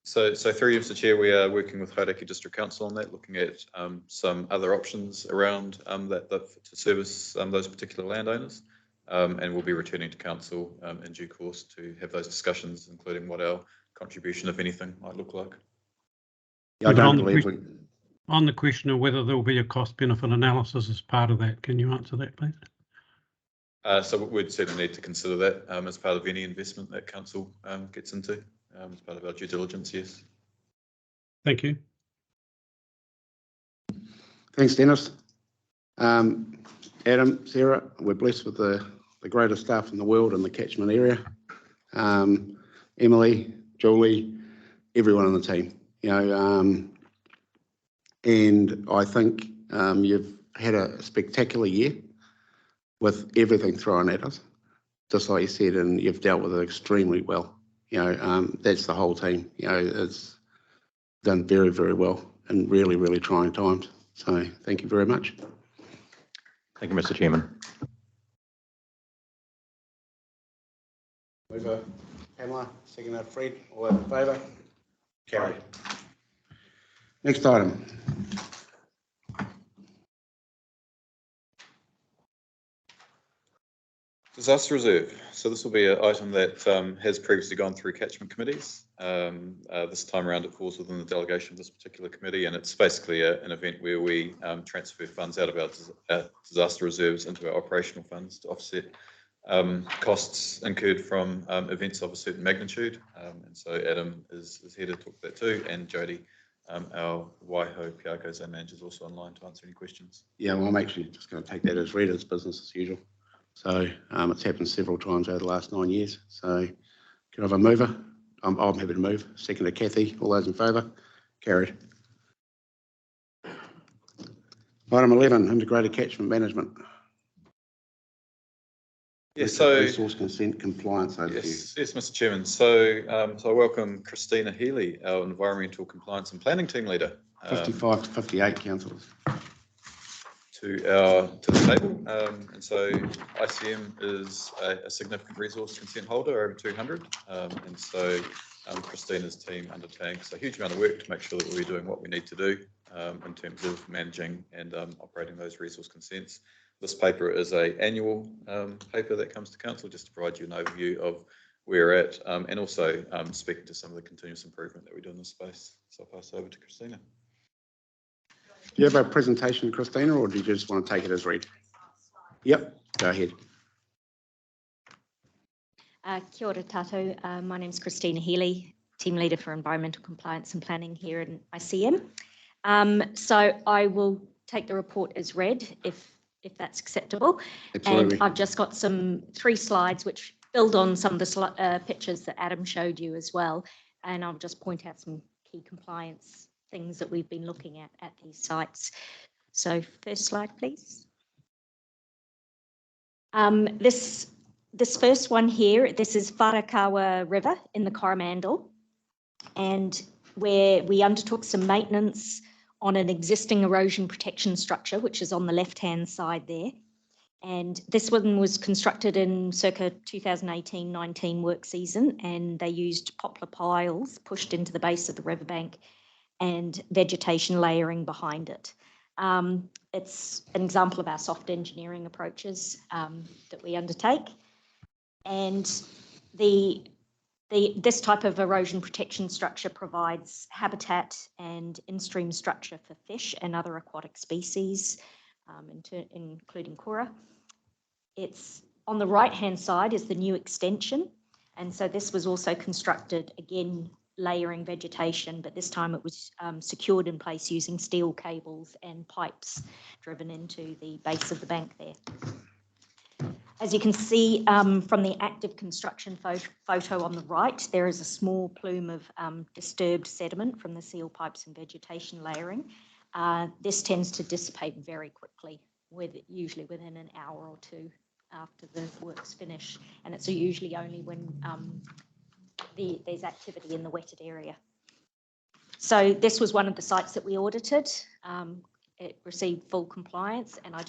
So through you, Mr. Chair, we are working with Whāingaroa District Council on that, looking at some other options around that to service those particular landowners, and we'll be returning to council in due course to have those discussions, including what our contribution, if anything, might look like. Yeah, I don't believe on the question of whether there will be a cost benefit analysis as part of that, can you answer that, please? So we'd certainly need to consider that as part of any investment that council gets into. As part of our due diligence, yes. Thank you. Thanks, Dennis. Adam, Sarah, we're blessed with the greatest staff in the world in the catchment area. Emily, Julie, everyone on the team, and I think you've had a spectacular year with everything thrown at us, just like you said, and you've dealt with it extremely well. That's the whole team. It's done very, very well in really, really trying times. So thank you very much. Thank you, Mr. Chairman. Mover, Pamela, seconder, Fred, all in favour? Carried. Next item. Disaster reserve. So this will be an item that has previously gone through catchment committees. This time around it falls within the delegation of this particular committee, and it's basically an event where we transfer funds out of our disaster reserves into our operational funds to offset costs incurred from events of a certain magnitude. And so Adam is here to talk that too, and Jody, our Waiho Piako Zone manager, is also online to answer any questions. Yeah, well, I'm actually just going to take that as read as business as usual. So it's happened several times over the last 9 years. So can I have a mover? I'm happy to move. Second to Kathy. All those in favour? Carried. Item 11, integrated catchment management. Yes, so resource consent compliance overview. Yes, Mr. Chairman. So I welcome Christina Healy, our environmental compliance and planning team leader. 55 to 58 councillors. To the table, and so ICM is a significant resource consent holder, over 200, and so Christina's team undertakes a huge amount of work to make sure that we're doing what we need to do in terms of managing and operating those resource consents. This paper is an annual paper that comes to council just to provide you an overview of where we're at, and also speaking to some of the continuous improvement that we do in this space. So I'll pass over to Christina. Do you have a presentation, Christina, or do you just want to take it as read? Yep, go ahead. Kia ora tātou. My name is Christina Healy, Team Leader for Environmental Compliance and Planning here in ICM. So I will take the report as read, if that's acceptable. Absolutely. And I've just got 3 slides which build on some of the pictures that Adam showed you as well. And I'll just point out some key compliance things that we've been looking at these sites. So first slide, please. This first one here, this is Whārakawa River in the Coromandel. and where we undertook some maintenance on an existing erosion protection structure, which is on the left-hand side there. And this one was constructed in circa 2018-19 work season, and they used poplar piles pushed into the base of the riverbank and vegetation layering behind it. It's an example of our soft engineering approaches that we undertake. And this type of erosion protection structure provides habitat and in-stream structure for fish and other aquatic species, including kura. It's on the right-hand side is the new extension. And so this was also constructed, again, layering vegetation, but this time it was secured in place using steel cables and pipes driven into the base of the bank there. As you can see from the active construction photo on the right, there is a small plume of disturbed sediment from the seal pipes and vegetation layering. This tends to dissipate very quickly, usually within an hour or two after the work's finished, and it's usually only when there's activity in the wetted area. So this was one of the sites that we audited. It received full compliance, and I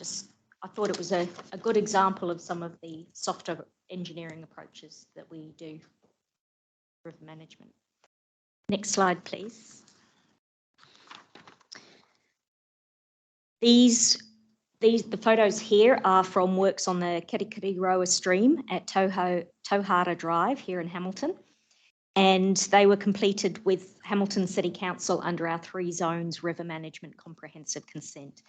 thought it was a good example of some of the softer engineering approaches that we do for river management. Next slide, please. The photos here are from works on the Whāingaroa stream at Tauhara Drive here in Hamilton. And they were completed with Hamilton City Council under our 3 zones river management comprehensive consent.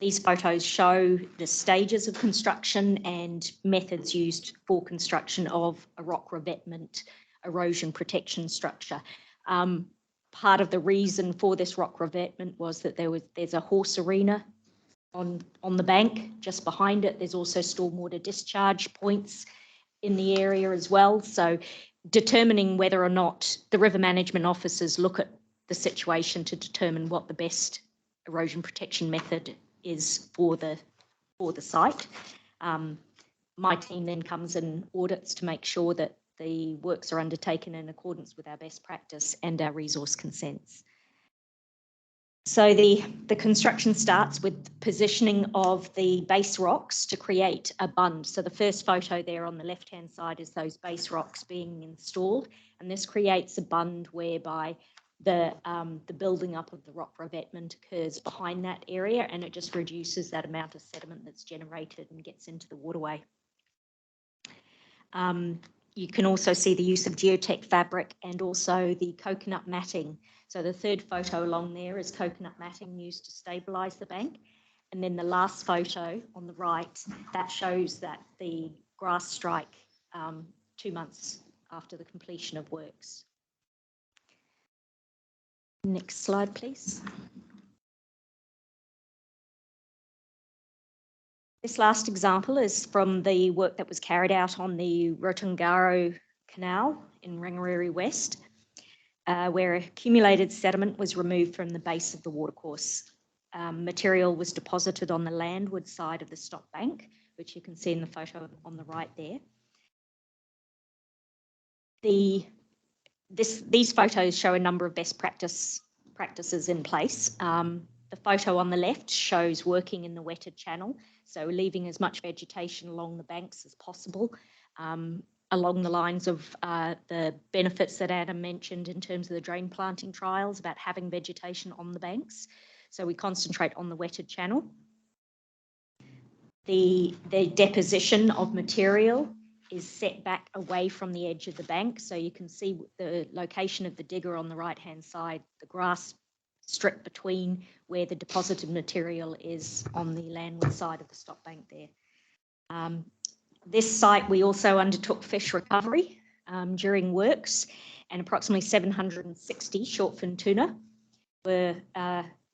These photos show the stages of construction and methods used for construction of a rock revetment erosion protection structure. Part of the reason for this rock revetment was that there's a horse arena on the bank. Just behind it, there's also stormwater discharge points in the area as well. So determining whether or not the river management officers look at the situation to determine what the best erosion protection method is for the site. My team then comes and audits to make sure that the works are undertaken in accordance with our best practice and our resource consents. So the construction starts with positioning of the base rocks to create a bund. So the first photo there on the left-hand side is those base rocks being installed, and this creates a bund whereby the building up of the rock revetment occurs behind that area, and it just reduces that amount of sediment that's generated and gets into the waterway. You can also see the use of geotech fabric and also the coconut matting. So the third photo along there is coconut matting used to stabilise the bank. And then the last photo on the right, that shows that the grass strike 2 months after the completion of works. Next slide, please. This last example is from the work that was carried out on the Rotungaro Canal in Ringaroa West, where accumulated sediment was removed from the base of the watercourse. Material was deposited on the landward side of the stop bank, which you can see in the photo on the right there. These photos show a number of best practices in place. The photo on the left shows working in the wetted channel, so leaving as much vegetation along the banks as possible, along the lines of the benefits that Adam mentioned in terms of the drain planting trials about having vegetation on the banks. So we concentrate on the wetted channel. The deposition of material is set back away from the edge of the bank. So you can see the location of the digger on the right-hand side, the grass strip between where the deposited material is on the landward side of the stop bank there. This site, we also undertook fish recovery during works, and approximately 760 shortfin tuna were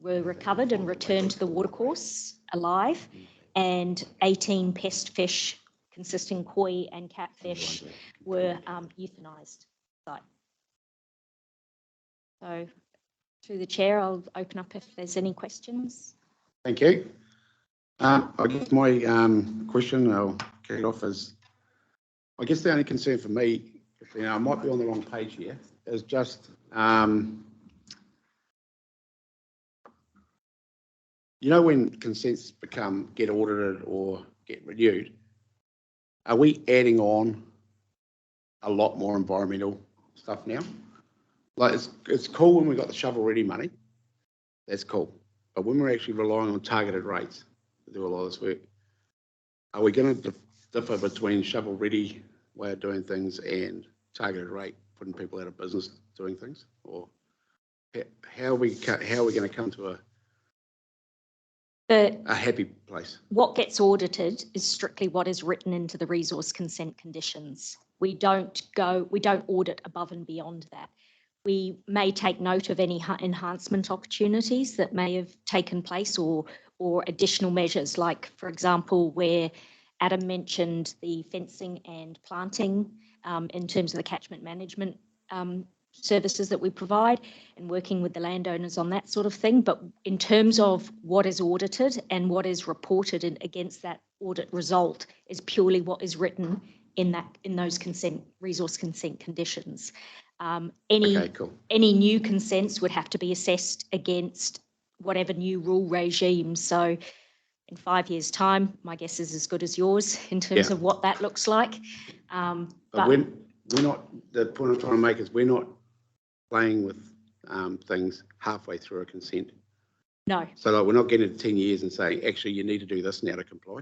recovered and returned to the watercourse alive, and 18 pest fish consisting koi and catfish were euthanized. So through the chair, I'll open up if there's any questions. Thank you. I guess my question, I'll kick it off, is I guess the only concern for me I might be on the wrong page here, is just, you know, when consents get audited or get renewed, are we adding on a lot more environmental stuff now? Like, it's cool when we got the shovel-ready money. That's cool. But when we're actually relying on targeted rates to do a lot of this work, are we going to differ between shovel-ready way of doing things and targeted rate, putting people out of business doing things? Or how are we going to come to a happy place? What gets audited is strictly what is written into the resource consent conditions. We don't audit above and beyond that. We may take note of any enhancement opportunities that may have taken place or additional measures, like, for example, where Adam mentioned the fencing and planting in terms of the catchment management services that we provide and working with the landowners on that sort of thing. But in terms of what is audited and what is reported against that audit result is purely what is written in those resource consent conditions. Any new consents would have to be assessed against whatever new rule regime. So in 5 years' time, my guess is as good as yours in terms of what that looks like. But we're not, the point I'm trying to make is we're not playing with things halfway through a consent. No. So like, we're not getting to 10 years and saying, actually, you need to do this now to comply.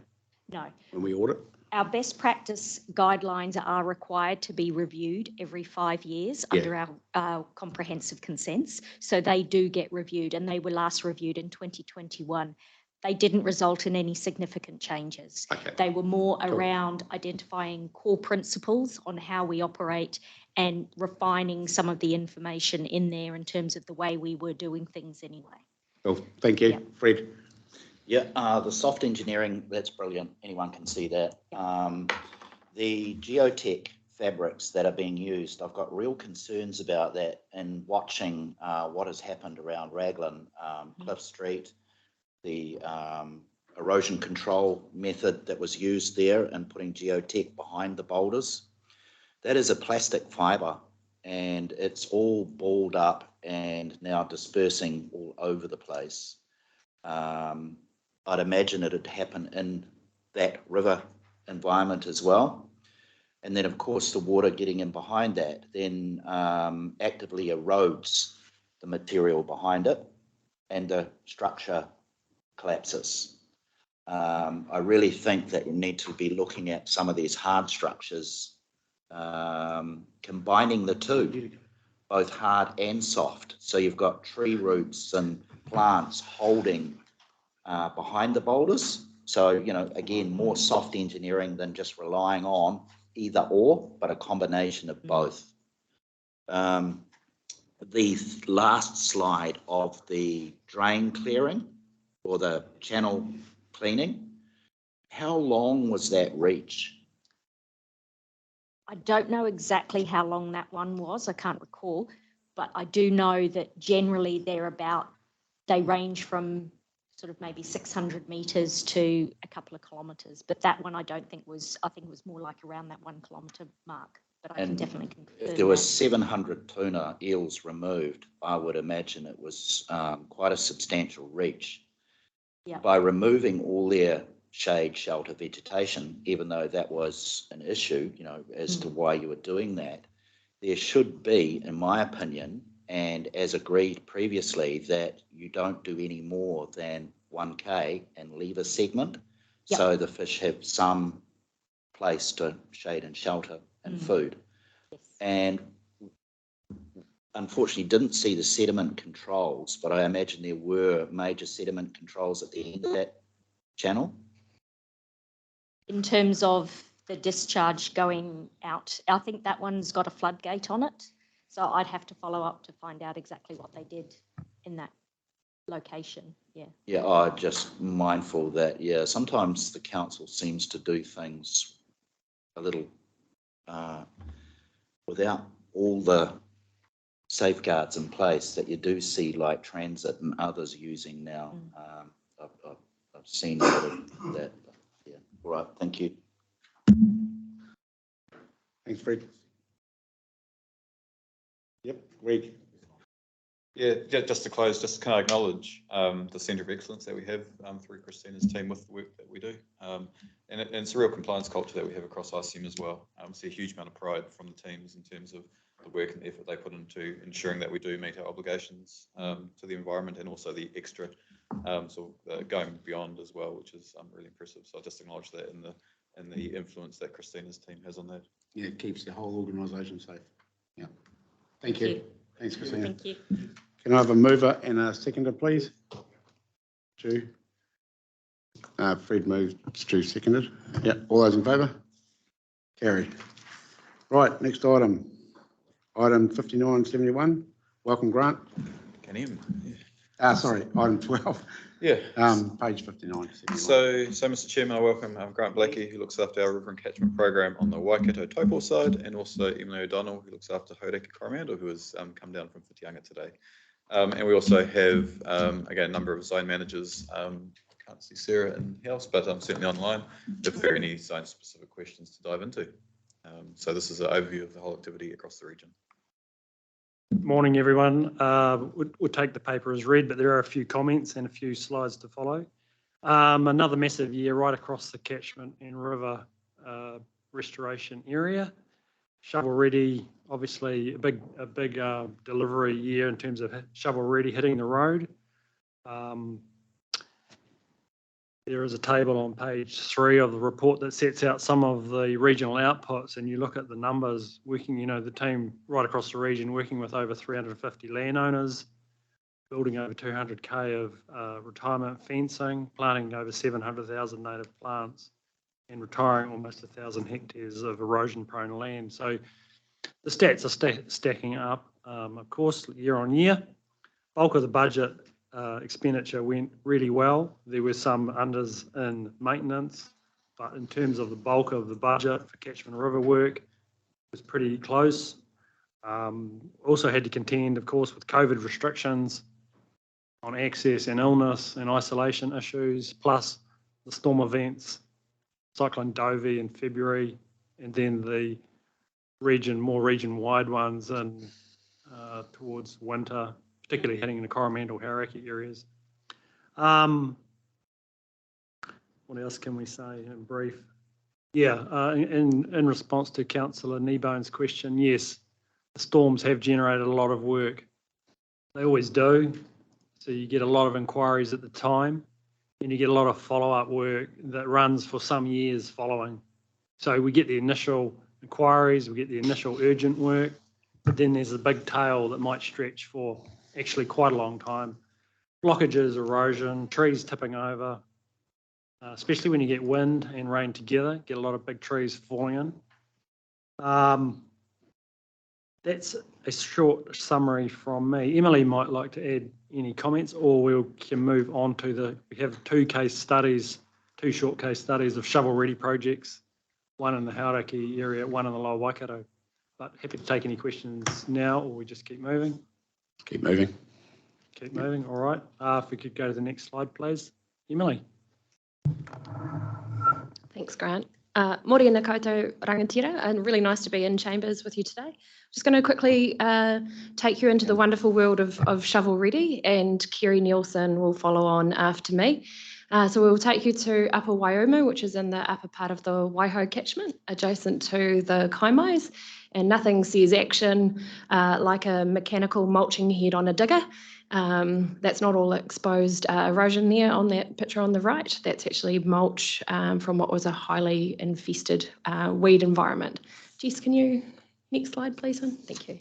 No. When we audit. Our best practice guidelines are required to be reviewed every 5 years under our comprehensive consents. So they do get reviewed, and they were last reviewed in 2021. They didn't result in any significant changes. They were more around identifying core principles on how we operate and refining some of the information in there in terms of the way we were doing things anyway. Cool. Thank you. Fred. Yeah, the soft engineering, that's brilliant. Anyone can see that. The geotech fabrics that are being used, I've got real concerns about that, and watching what has happened around Raglan, Cliff Street, the erosion control method that was used there and putting geotech behind the boulders. That is a plastic fibre, and it's all balled up and now dispersing all over the place. I'd imagine it'd happen in that river environment as well. And then, of course, the water getting in behind that then actively erodes the material behind it, and the structure collapses. I really think that you need to be looking at some of these hard structures, combining the two, both hard and soft. So you've got tree roots and plants holding behind the boulders. So, you know, again, more soft engineering than just relying on either or, but a combination of both. The last slide of the drain clearing or the channel cleaning, how long was that reach? I don't know exactly how long that one was. I can't recall, but I do know that generally they range from sort of maybe 600 metres to a couple of kilometres. But that one I think it was more like around that 1 kilometre mark. But I can definitely confirm. If there were 700 tuna eels removed, I would imagine it was quite a substantial reach. Yeah. By removing all their shade, shelter, vegetation, even though that was an issue, you know, as to why you were doing that, there should be, in my opinion, and as agreed previously, that you don't do any more than 1K and leave a segment. Yep. So the fish have some place to shade and shelter and food. Yes. And unfortunately didn't see the sediment controls, but I imagine there were major sediment controls at the end of that channel. In terms of the discharge going out, I think that one's got a floodgate on it. So I'd have to follow up to find out exactly what they did in that location. Yeah. Yeah, I'm just mindful that, yeah, sometimes the council seems to do things a little without all the safeguards in place that you do see, like Transit and others using now. I've seen a lot of that. Yeah. All right. Thank you. Thanks, Fred. Greg? Yeah, just to close, just can I acknowledge the Centre of Excellence that we have through Christina's team with the work that we do. And it's a real compliance culture that we have across ICM as well. I see a huge amount of pride from the teams in terms of the work and the effort they put into ensuring that we do meet our obligations to the environment, and also the extra going beyond as well, which is really impressive. So I just acknowledge that and the influence that Christina's team has on that. Yeah, it keeps the whole organisation safe. Yeah. Thank you. Thanks, Christina. Thank you. Can I have a mover and a seconder, please? Stu. Fred moved, Stu seconded. Yeah, all those in favour? Carried. Right, next item. Item 5971. Welcome grant. Can you? Sorry, item 12. Yeah. Page 59. So, Mr. Chairman, I welcome Grant Blackie, who looks after our river and catchment program on the Waikato Taupo side, and also Emily O'Donnell, who looks after Hauraki Coromandel, who has come down from Whitianga today. And we also have, again, a number of zone managers. Can't see Sarah in house, but I'm certainly online if there are any zone specific questions to dive into. So this is an overview of the whole activity across the region. Morning, everyone. We'll take the paper as read, but there are a few comments and a few slides to follow. Another massive year right across the catchment and river restoration area. Shovel ready, obviously a big delivery year in terms of shovel ready hitting the road. There is a table on page 3 of the report that sets out some of the regional outputs, and you look at the numbers working, the team right across the region working with over 350 landowners, building over 200k of retirement fencing, planting over 700,000 native plants, and retiring almost 1,000 hectares of erosion-prone land. So the stats are stacking up, of course, year on year. Bulk of the budget expenditure went really well. There were some unders in maintenance, but in terms of the bulk of the budget for catchment river work, it was pretty close. Also had to contend, of course, with COVID restrictions on access and illness and isolation issues, plus the storm events, Cyclone Dovey in February, and then the more region-wide ones and towards winter, particularly heading into Coromandel, Hauraki areas. What else can we say in brief? Yeah, in response to Councillor Kneebone's question, yes, the storms have generated a lot of work. They always do. So you get a lot of inquiries at the time, and you get a lot of follow-up work that runs for some years following. So we get the initial inquiries, we get the initial urgent work, but then there's a big tail that might stretch for actually quite a long time. Blockages, erosion, trees tipping over, especially when you get wind and rain together, get a lot of big trees falling in. That's a short summary from me. Emily might like to add any comments, or we can move on to we have two short case studies of shovel-ready projects, one in the Hauraki area, one in the Lower Waikato. But happy to take any questions now, or we just keep moving. Keep moving. Keep moving, all right. If we could go to the next slide, please. Emily. Thanks, Grant. Mōrena koutou rangatira, and really nice to be in chambers with you today. Just going to quickly take you into the wonderful world of shovel ready, and Kerry Nielsen will follow on after me. So we'll take you to Upper Waiumu, which is in the upper part of the Waiho catchment, adjacent to the Kaimais, and nothing says action like a mechanical mulching head on a digger. That's not all exposed erosion there on that picture on the right. That's actually mulch from what was a highly infested weed environment. Jess, can you, next slide please, thank you.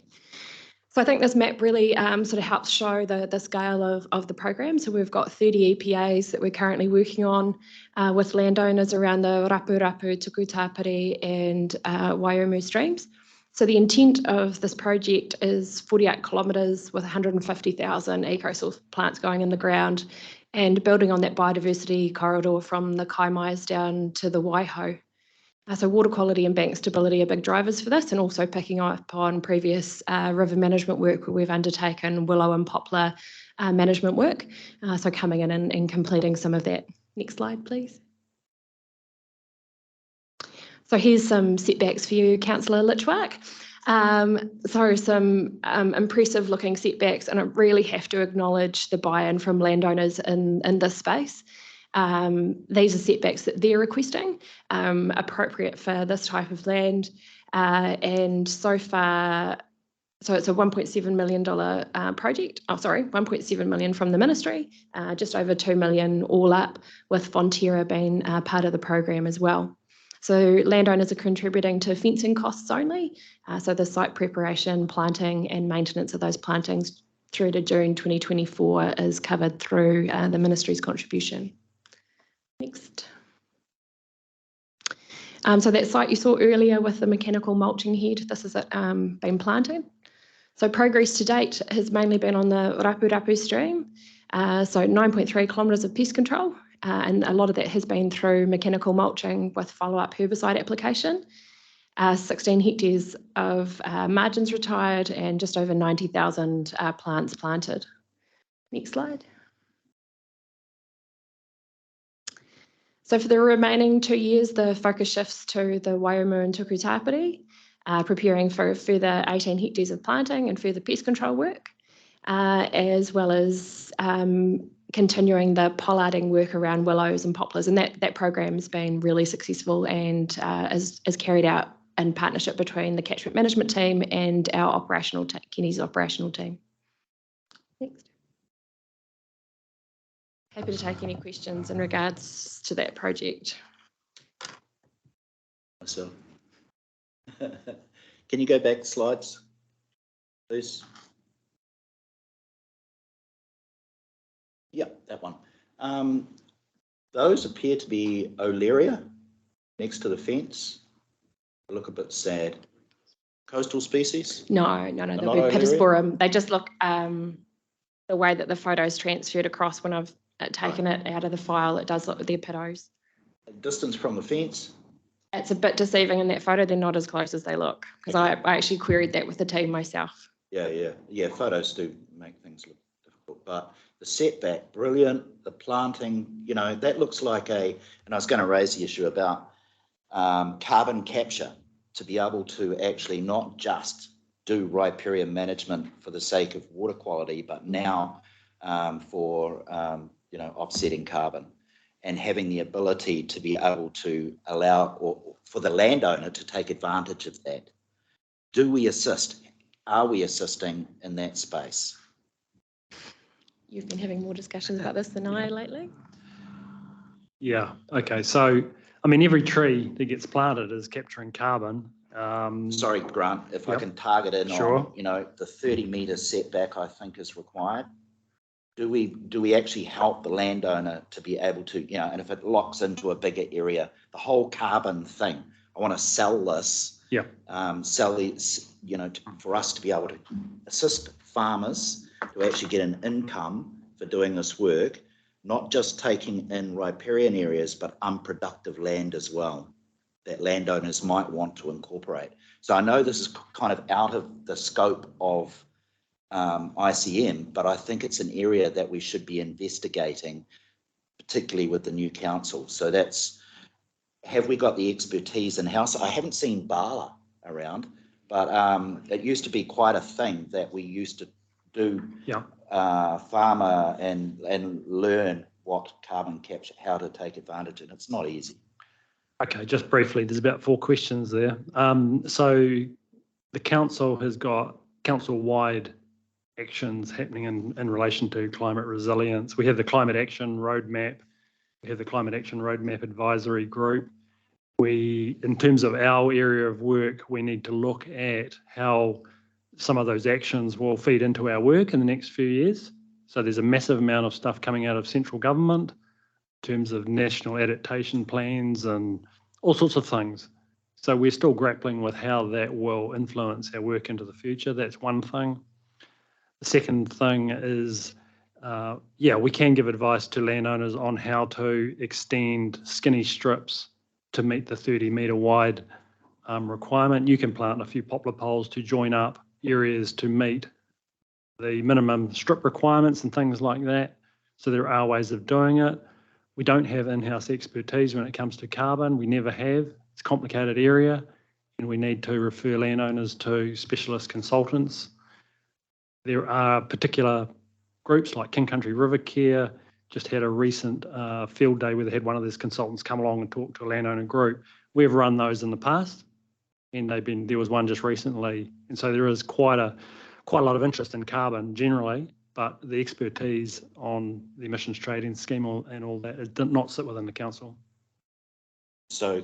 So I think this map really sort of helps show the scale of the program. So we've got 30 EPAs that we're currently working on with landowners around the Rapu Rapu, Tuku Tāpiri and Waiumu streams. So the intent of this project is 48 kilometres with 150,000 eco-source plants going in the ground and building on that biodiversity corridor from the Kaimais down to the Waiho. So water quality and bank stability are big drivers for this, and also picking up on previous river management work where we've undertaken willow and poplar management work. So coming in and completing some of that. Next slide, please. So here's some setbacks for you, Councillor Litchwark. So some impressive looking setbacks, and I really have to acknowledge the buy-in from landowners in this space. These are setbacks that they're requesting, appropriate for this type of land. And so far, so it's a $1.7 million project. Oh, sorry, 1.7 million from the ministry, just over 2 million all up, with Fonterra being part of the program as well. So landowners are contributing to fencing costs only. So the site preparation, planting and maintenance of those plantings through to June 2024 is covered through the ministry's contribution. Next. So that site you saw earlier with the mechanical mulching head, this is it been planted. So progress to date has mainly been on the Rapu stream. So 9.3 kilometres of pest control. And a lot of that has been through mechanical mulching with follow-up herbicide application. 16 hectares of margins retired and just over 90,000 plants planted. Next slide. So for the remaining 2 years, the focus shifts to the Waiumu and Tuku Tāpiri, preparing for further 18 hectares of planting and further pest control work, as well as continuing the pollarding work around willows and poplars. And that program's been really successful and is carried out in partnership between the catchment management team and our operational Kenny's operational team. Next. Happy to take any questions in regards to that project. Myself. Can you go back slides, please? Yeah, that one. Those appear to be Olearia next to the fence. They look a bit sad. Coastal species? No, they'll be Pittosporum. They just look, the way that the photos transferred across when I've taken it out of the file, it does look like they're pittos. Distance from the fence? It's a bit deceiving in that photo. They're not as close as they look, because I actually queried that with the team myself. Yeah, photos do make things look difficult, but the setback, brilliant. The planting, you know, that looks like and I was going to raise the issue about carbon capture, to be able to actually not just do riparian management for the sake of water quality, but now for, offsetting carbon, and having the ability to be able to allow, or for the landowner to take advantage of that. Do we assist? Are we assisting in that space? You've been having more discussions about this than I lately. Yeah, okay. So, I mean, every tree that gets planted is capturing carbon. Sorry, Grant, if I can target in sure. on, the 30-metre setback I think is required. Do we actually help the landowner to be able to, and if it locks into a bigger area, the whole carbon thing, I want to sell this, sell these, for us to be able to assist farmers to actually get an income for doing this work, not just taking in riparian areas, but unproductive land as well, that landowners might want to incorporate. So I know this is kind of out of the scope of ICM, but I think it's an area that we should be investigating, particularly with the new council. So have we got the expertise in-house? I haven't seen Bala around, but it used to be quite a thing that we used to do farmer and learn what carbon capture, how to take advantage, and it's not easy. Okay, just briefly, there's about 4 questions there. So the council has got council-wide actions happening in relation to climate resilience. We have the Climate Action Roadmap. We have the Climate Action Roadmap Advisory Group. In terms of our area of work, we need to look at how some of those actions will feed into our work in the next few years. So there's a massive amount of stuff coming out of central government in terms of national adaptation plans and all sorts of things. So we're still grappling with how that will influence our work into the future. That's one thing. The second thing is, we can give advice to landowners on how to extend skinny strips to meet the 30-metre wide requirement. You can plant a few poplar poles to join up areas to meet the minimum strip requirements and things like that. So there are ways of doing it. We don't have in-house expertise when it comes to carbon. We never have. It's a complicated area. and we need to refer landowners to specialist consultants. There are particular groups like King Country River Care, just had a recent field day where they had one of these consultants come along and talk to a landowner group. We've run those in the past, and there was one just recently. And so there is quite a lot of interest in carbon generally, but the expertise on the emissions trading scheme and all that, it did not sit within the council. So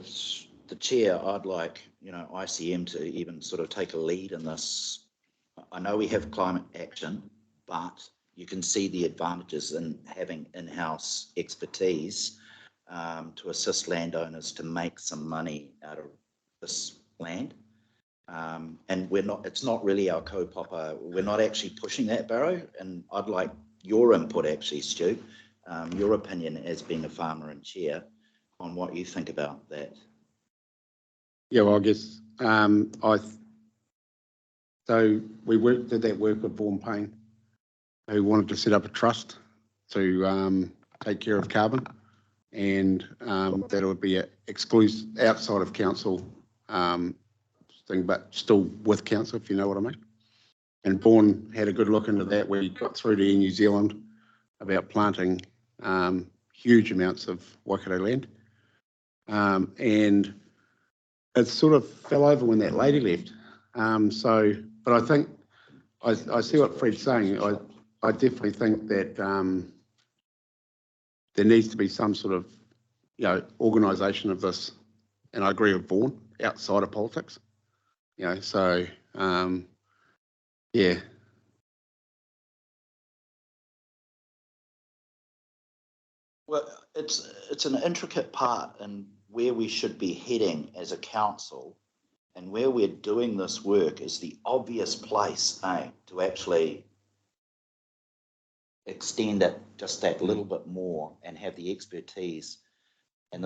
the chair, I'd like, ICM to even sort of take a lead in this. I know we have climate action, but you can see the advantages in having in-house expertise to assist landowners to make some money out of this land. And it's not really our kaupapa. We're not actually pushing that barrow. And I'd like your input actually, Stu, your opinion as being a farmer and chair on what you think about that. Yeah, well, I guess so we did that work with Vaughan Payne, who wanted to set up a trust to take care of carbon, and that it would be an exclusive outside of council thing, but still with council, if you know what I mean. And Vaughan had a good look into that. We got through to Air New Zealand about planting huge amounts of Waikato land, and it sort of fell over when that lady left. But I think I see what Fred's saying. I definitely think that there needs to be some sort of, organisation of this, and I agree with Vaughan, outside of politics. So yeah. Well, it's an intricate part in where we should be heading as a council, and where we're doing this work is the obvious place, to actually extend it just that little bit more and have the expertise. And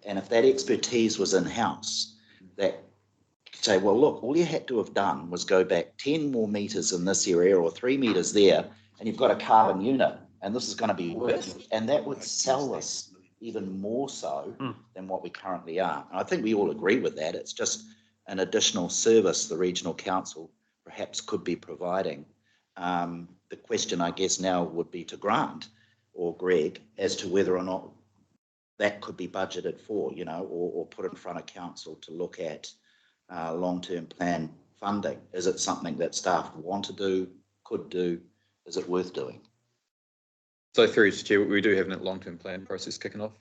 if that expertise was in-house, that say, well, look, all you had to have done was go back 10 more metres in this area or 3 metres there, and you've got a carbon unit, and this is going to be worth, and that would sell us even more so than what we currently are. And I think we all agree with that. It's just an additional service the regional council perhaps could be providing. The question, I guess, now would be to Grant or Greg as to whether or not that could be budgeted for, or put in front of council to look at long-term plan funding. Is it something that staff want to do, could do? Is it worth doing? So through Chair, we do have a long-term plan process kicking off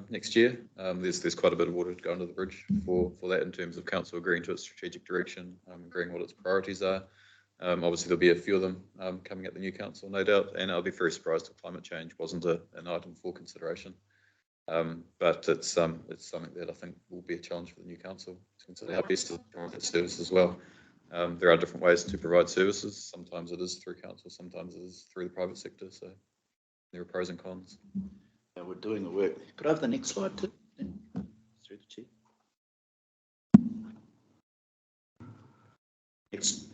next year. There's quite a bit of water to go under the bridge for that in terms of council agreeing to its strategic direction, agreeing what its priorities are. Obviously, there'll be a few of them coming at the new council, no doubt, and I'll be very surprised if climate change wasn't an item for consideration. But it's something that I think will be a challenge for the new council to consider how best to provide that service as well. There are different ways to provide services. Sometimes it is through council, sometimes it is through the private sector. So there are pros and cons. Yeah, we're doing the work. Could I have the next slide too? Through the chair. Next.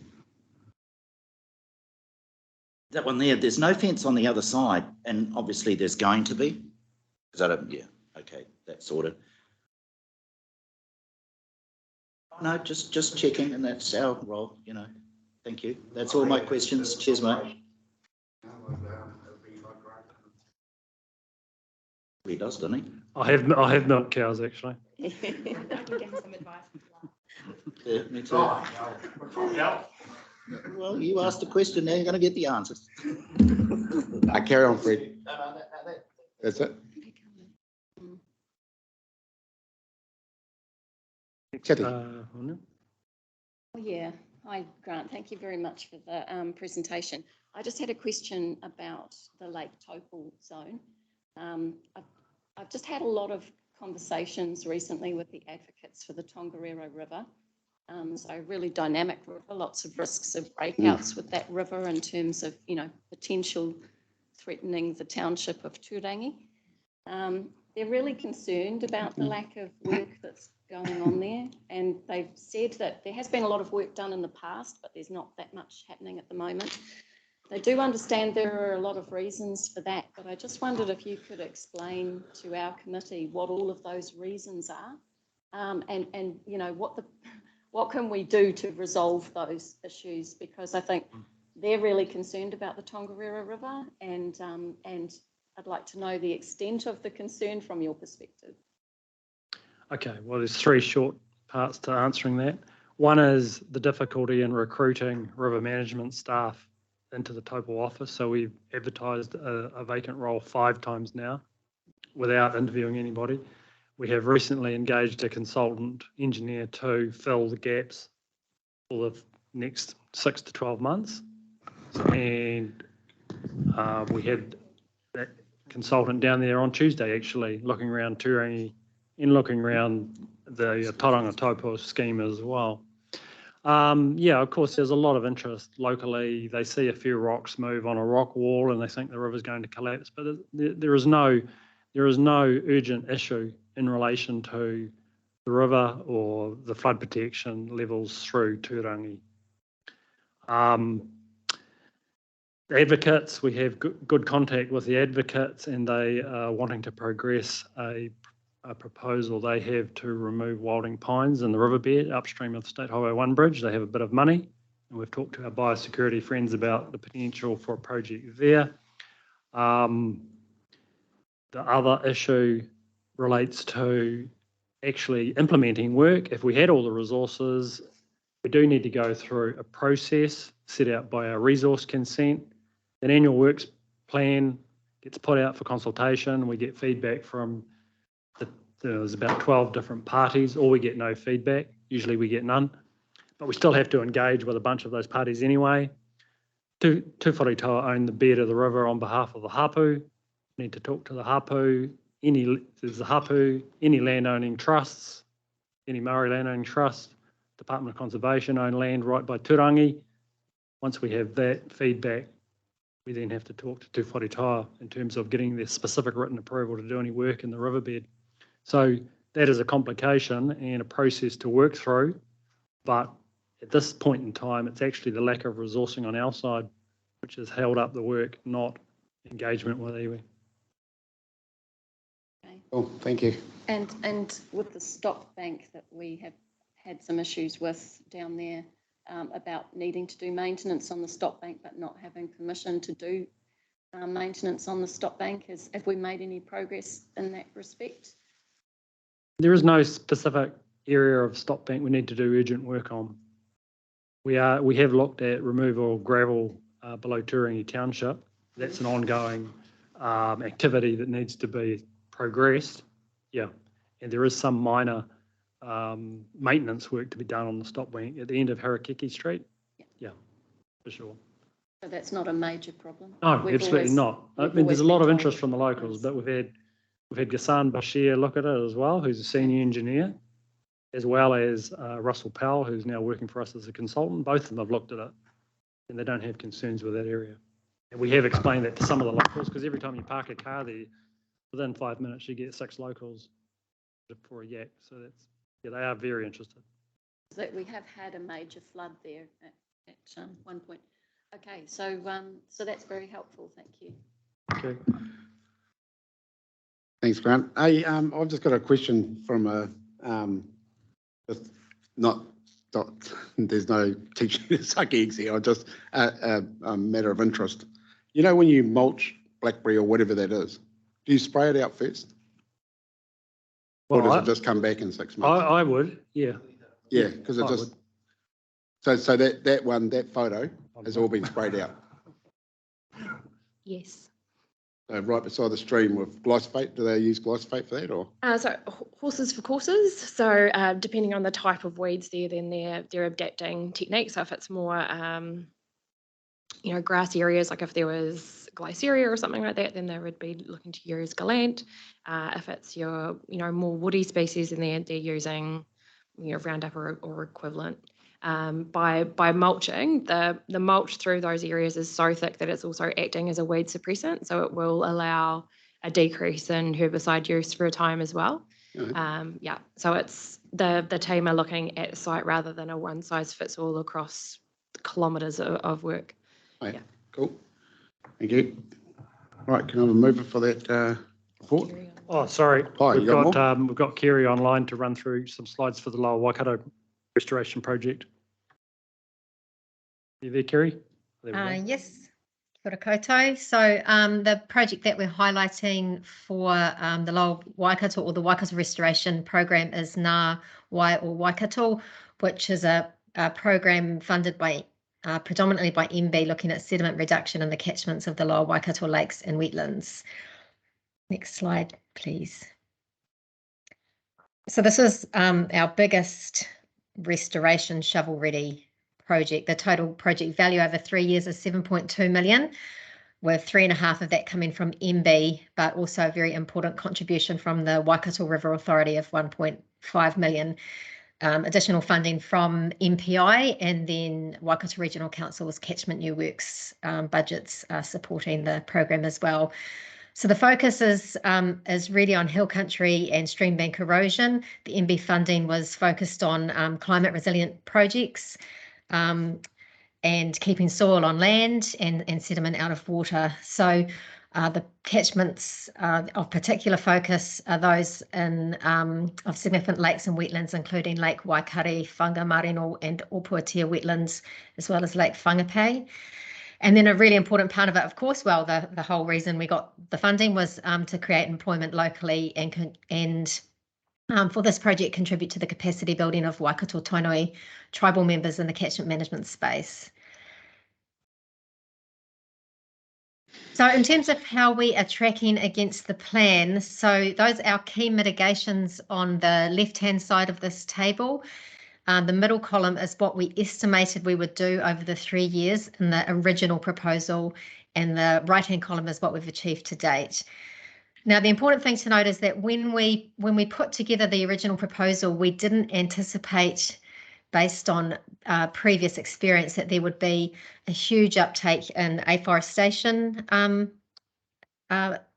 That one there, there's no fence on the other side, and obviously there's going to be. Yeah, okay, that's sorted. No, just checking, and that's our role, Thank you. That's all my questions. Cheers, mate. He does, doesn't he? I have milk cows actually. I can give him some advice. Yeah, me too. Well, you asked the question, now you're going to get the answers. I carry on, Fred. That's it. Yeah, hi Grant, thank you very much for the presentation. I just had a question about the Lake Taupo zone. I've just had a lot of conversations recently with the advocates for the Tongariro River. So really dynamic river, lots of risks of breakouts with that river in terms of, potential threatening the township of Turangi. They're really concerned about the lack of work that's going on there, and they've said that there has been a lot of work done in the past, but there's not that much happening at the moment. They do understand there are a lot of reasons for that, but I just wondered if you could explain to our committee what all of those reasons are, and what what can we do to resolve those issues? Because I think they're really concerned about the Tongariro River, and I'd like to know the extent of the concern from your perspective. Okay, well, there's three short parts to answering that. One is the difficulty in recruiting river management staff into the Taupo office. So we've advertised a vacant role 5 times now without interviewing anybody. We have recently engaged a consultant engineer to fill the gaps for the next 6 to 12 months. And we had that consultant down there on Tuesday, actually, looking around Turangi and looking around the Tauranga Taupo scheme as well. Yeah, of course, there's a lot of interest locally. They see a few rocks move on a rock wall and they think the river's going to collapse, but there is no urgent issue in relation to the river or the flood protection levels through Turangi. The advocates, we have good contact with the advocates, and they are wanting to progress a proposal they have to remove wilding pines in the riverbed upstream of the State Highway 1 bridge. They have a bit of money, and we've talked to our biosecurity friends about the potential for a project there. The other issue relates to actually implementing work. If we had all the resources, we do need to go through a process set out by our resource consent. An annual works plan gets put out for consultation. We get feedback from there's about 12 different parties, or we get no feedback. Usually we get none, but we still have to engage with a bunch of those parties anyway. Two Whāngaroa own the bed of the river on behalf of the hapu. We need to talk to the hapu. There's the hapu, any landowning trusts, any Maori landowning trust, Department of Conservation own land right by Turangi. Once we have that feedback, we then have to talk to Whāngaroa in terms of getting their specific written approval to do any work in the riverbed. So that is a complication and a process to work through, but at this point in time, it's actually the lack of resourcing on our side which has held up the work, not engagement with iwi. Okay. Oh, thank you. And with the stop bank that we have had some issues with down there about needing to do maintenance on the stop bank but not having permission to do maintenance on the stop bank, have we made any progress in that respect? There is no specific area of stop bank we need to do urgent work on. We have looked at removal of gravel below Turangi Township. That's an ongoing activity that needs to be progressed. Yeah, and there is some minor maintenance work to be done on the stop bank at the end of Harakeke Street. Yeah, for sure. So that's not a major problem? No, absolutely not. I mean, there's a lot of interest from the locals, but we've had Ghassan Bashir look at it as well, who's a senior engineer, as well as Russell Powell, who's now working for us as a consultant. Both of them have looked at it, and they don't have concerns with that area. And we have explained that to some of the locals, because every time you park a car there, within 5 minutes you get 6 locals for a yak. So that's, yeah, they are very interested. That we have had a major flood there at one point. Okay, so that's very helpful. Thank you. Okay. Thanks, Grant. Hey, I've just got a question from there's no teaching to suck eggs here. Just a matter of interest. You know, when you mulch blackberry or whatever that is, do you spray it out first? Well, or does it just come back in 6 months? I would, yeah. Yeah, because it just so that photo has all been sprayed out. Yes. So right beside the stream with glyphosate, do they use glyphosate for that, or? So horses for courses. So depending on the type of weeds there, then they're adapting techniques. So if it's more, grass areas, like if there was glyceria or something like that, then they would be looking to use Galant. If it's your, more woody species, then they're using, Roundup or equivalent. By mulching, the mulch through those areas is so thick that it's also acting as a weed suppressant, so it will allow a decrease in herbicide use for a time as well. Yeah, so it's the team are looking at the site rather than a one size fits all across kilometres of work. Right. Yeah. Cool. Thank you. Right, can I have a mover for that report? Oh, sorry. Hi, we've got Kerry online to run through some slides for the Lower Waikato restoration project. You there, Kerry? Yes, kia ora koutou. So the project that we're highlighting for the Lower Waikato or the Waikato Restoration Program is Ngā Wai o Waikato, which is a program funded by predominantly by MB, looking at sediment reduction in the catchments of the Lower Waikato lakes and wetlands. Next slide, please. So this is our biggest restoration shovel-ready project. The total project value over 3 years is 7.2 million, with 3.5 of that coming from MB, but also a very important contribution from the Waikato River Authority of 1.5 million. Additional funding from MPI, and then Waikato Regional Council's Catchment New Works budgets supporting the program as well. So the focus is really on hill country and stream bank erosion. The MB funding was focused on climate resilient projects and keeping soil on land and sediment out of water. So the catchments of particular focus are those of significant lakes and wetlands, including Lake Waikare, Whangamarino and Aotea wetlands, as well as Lake Whangapai. And then a really important part of it, of course, well, the whole reason we got the funding was to create employment locally and for this project contribute to the capacity building of Waikato Tainui tribal members in the catchment management space. So in terms of how we are tracking against the plan, so those are our key mitigations on the left-hand side of this table. The middle column is what we estimated we would do over the 3 years in the original proposal, and the right-hand column is what we've achieved to date. Now, the important thing to note is that when we put together the original proposal, we didn't anticipate, based on previous experience, that there would be a huge uptake in afforestation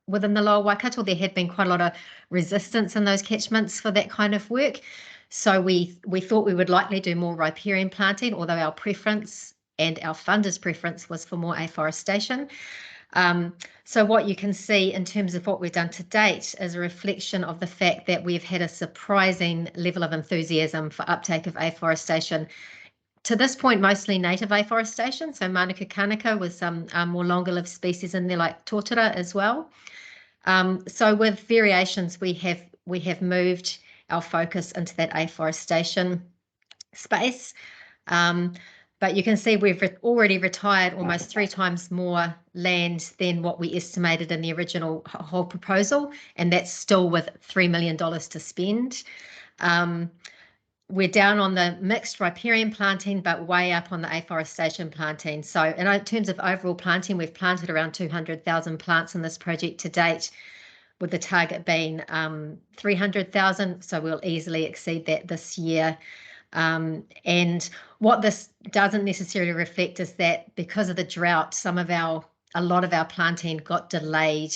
within the Lower Waikato. There had been quite a lot of resistance in those catchments for that kind of work. So we thought we would likely do more riparian planting, although our preference and our funders' preference was for more afforestation. So what you can see in terms of what we've done to date is a reflection of the fact that we've had a surprising level of enthusiasm for uptake of afforestation. To this point, mostly native afforestation, so Manuka Kanaka with some more longer-lived species in there like tōtara as well. So with variations, we have moved our focus into that afforestation space. But you can see we've already retired almost 3 times more land than what we estimated in the original whole proposal, and that's still with $3 million to spend. We're down on the mixed riparian planting, but way up on the afforestation planting. So in terms of overall planting, we've planted around 200,000 plants in this project to date, with the target being 300,000. So we'll easily exceed that this year. And what this doesn't necessarily reflect is that because of the drought, a lot of our planting got delayed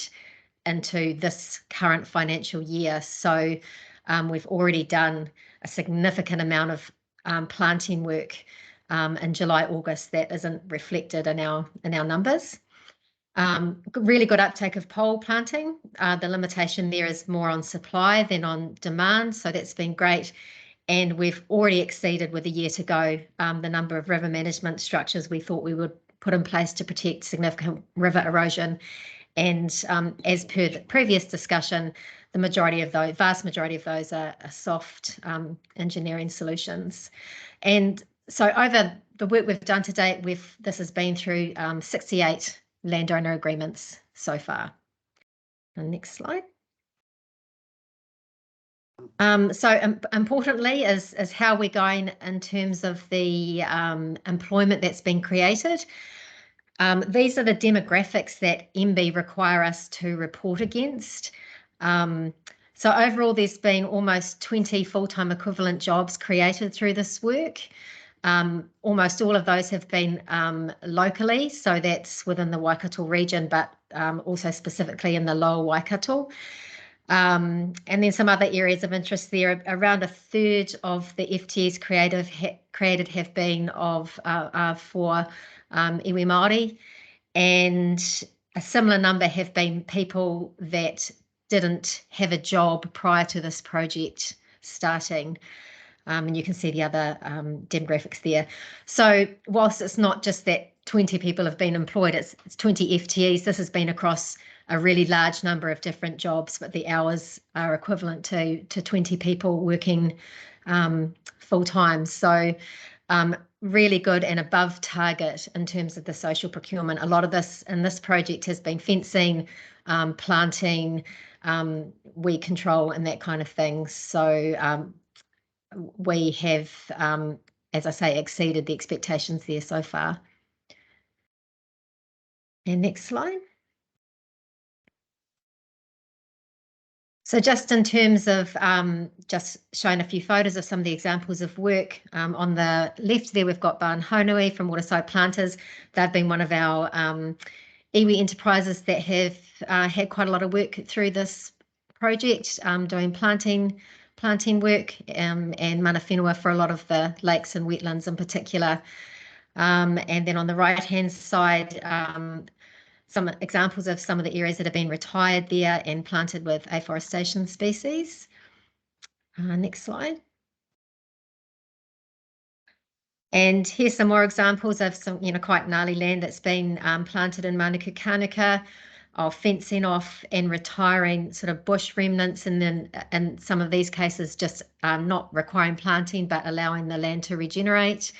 into this current financial year. So we've already done a significant amount of planting work in July, August that isn't reflected in our numbers. Really good uptake of pole planting. The limitation there is more on supply than on demand, so that's been great. And we've already exceeded, with a year to go, the number of river management structures we thought we would put in place to protect significant river erosion. And as per the previous discussion, the vast majority of those are soft engineering solutions. And so over the work we've done to date, this has been through 68 landowner agreements so far. Next slide. So importantly is how we're going in terms of the employment that's been created. These are the demographics that MB require us to report against. So overall, there's been almost 20 full-time equivalent jobs created through this work. Almost all of those have been locally, so that's within the Waikato region, but also specifically in the Lower Waikato. And then some other areas of interest there. Around a third of the FTEs created have been for iwi Māori, and a similar number have been people that didn't have a job prior to this project starting. And you can see the other demographics there. So whilst it's not just that 20 people have been employed, it's 20 FTEs. This has been across a really large number of different jobs, but the hours are equivalent to 20 people working full time. So really good and above target in terms of the social procurement. A lot of this in this project has been fencing, planting, weed control and that kind of thing. So we have, as I say, exceeded the expectations there so far. And next slide. So just in terms of just showing a few photos of some of the examples of work, on the left there we've got Barn Honui from Waterside Planters. They've been one of our iwi enterprises that have had quite a lot of work through this project, doing planting work and mana whenua for a lot of the lakes and wetlands in particular. And then on the right hand side, some examples of some of the areas that have been retired there and planted with afforestation species. Next slide. And here's some more examples of some, quite gnarly land that's been planted in Manuku Kānuka, of fencing off and retiring sort of bush remnants, and then in some of these cases just not requiring planting but allowing the land to regenerate.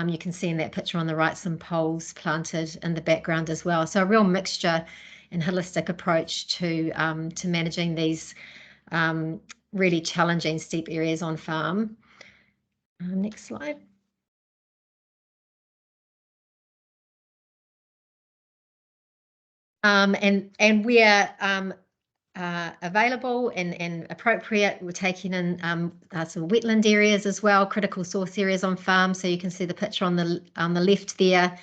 You can see in that picture on the right some poles planted in the background as well. So a real mixture and holistic approach to managing these really challenging steep areas on farm. Next slide. And where available and appropriate, we're taking in some wetland areas as well, critical source areas on farm. So you can see the picture on the left there.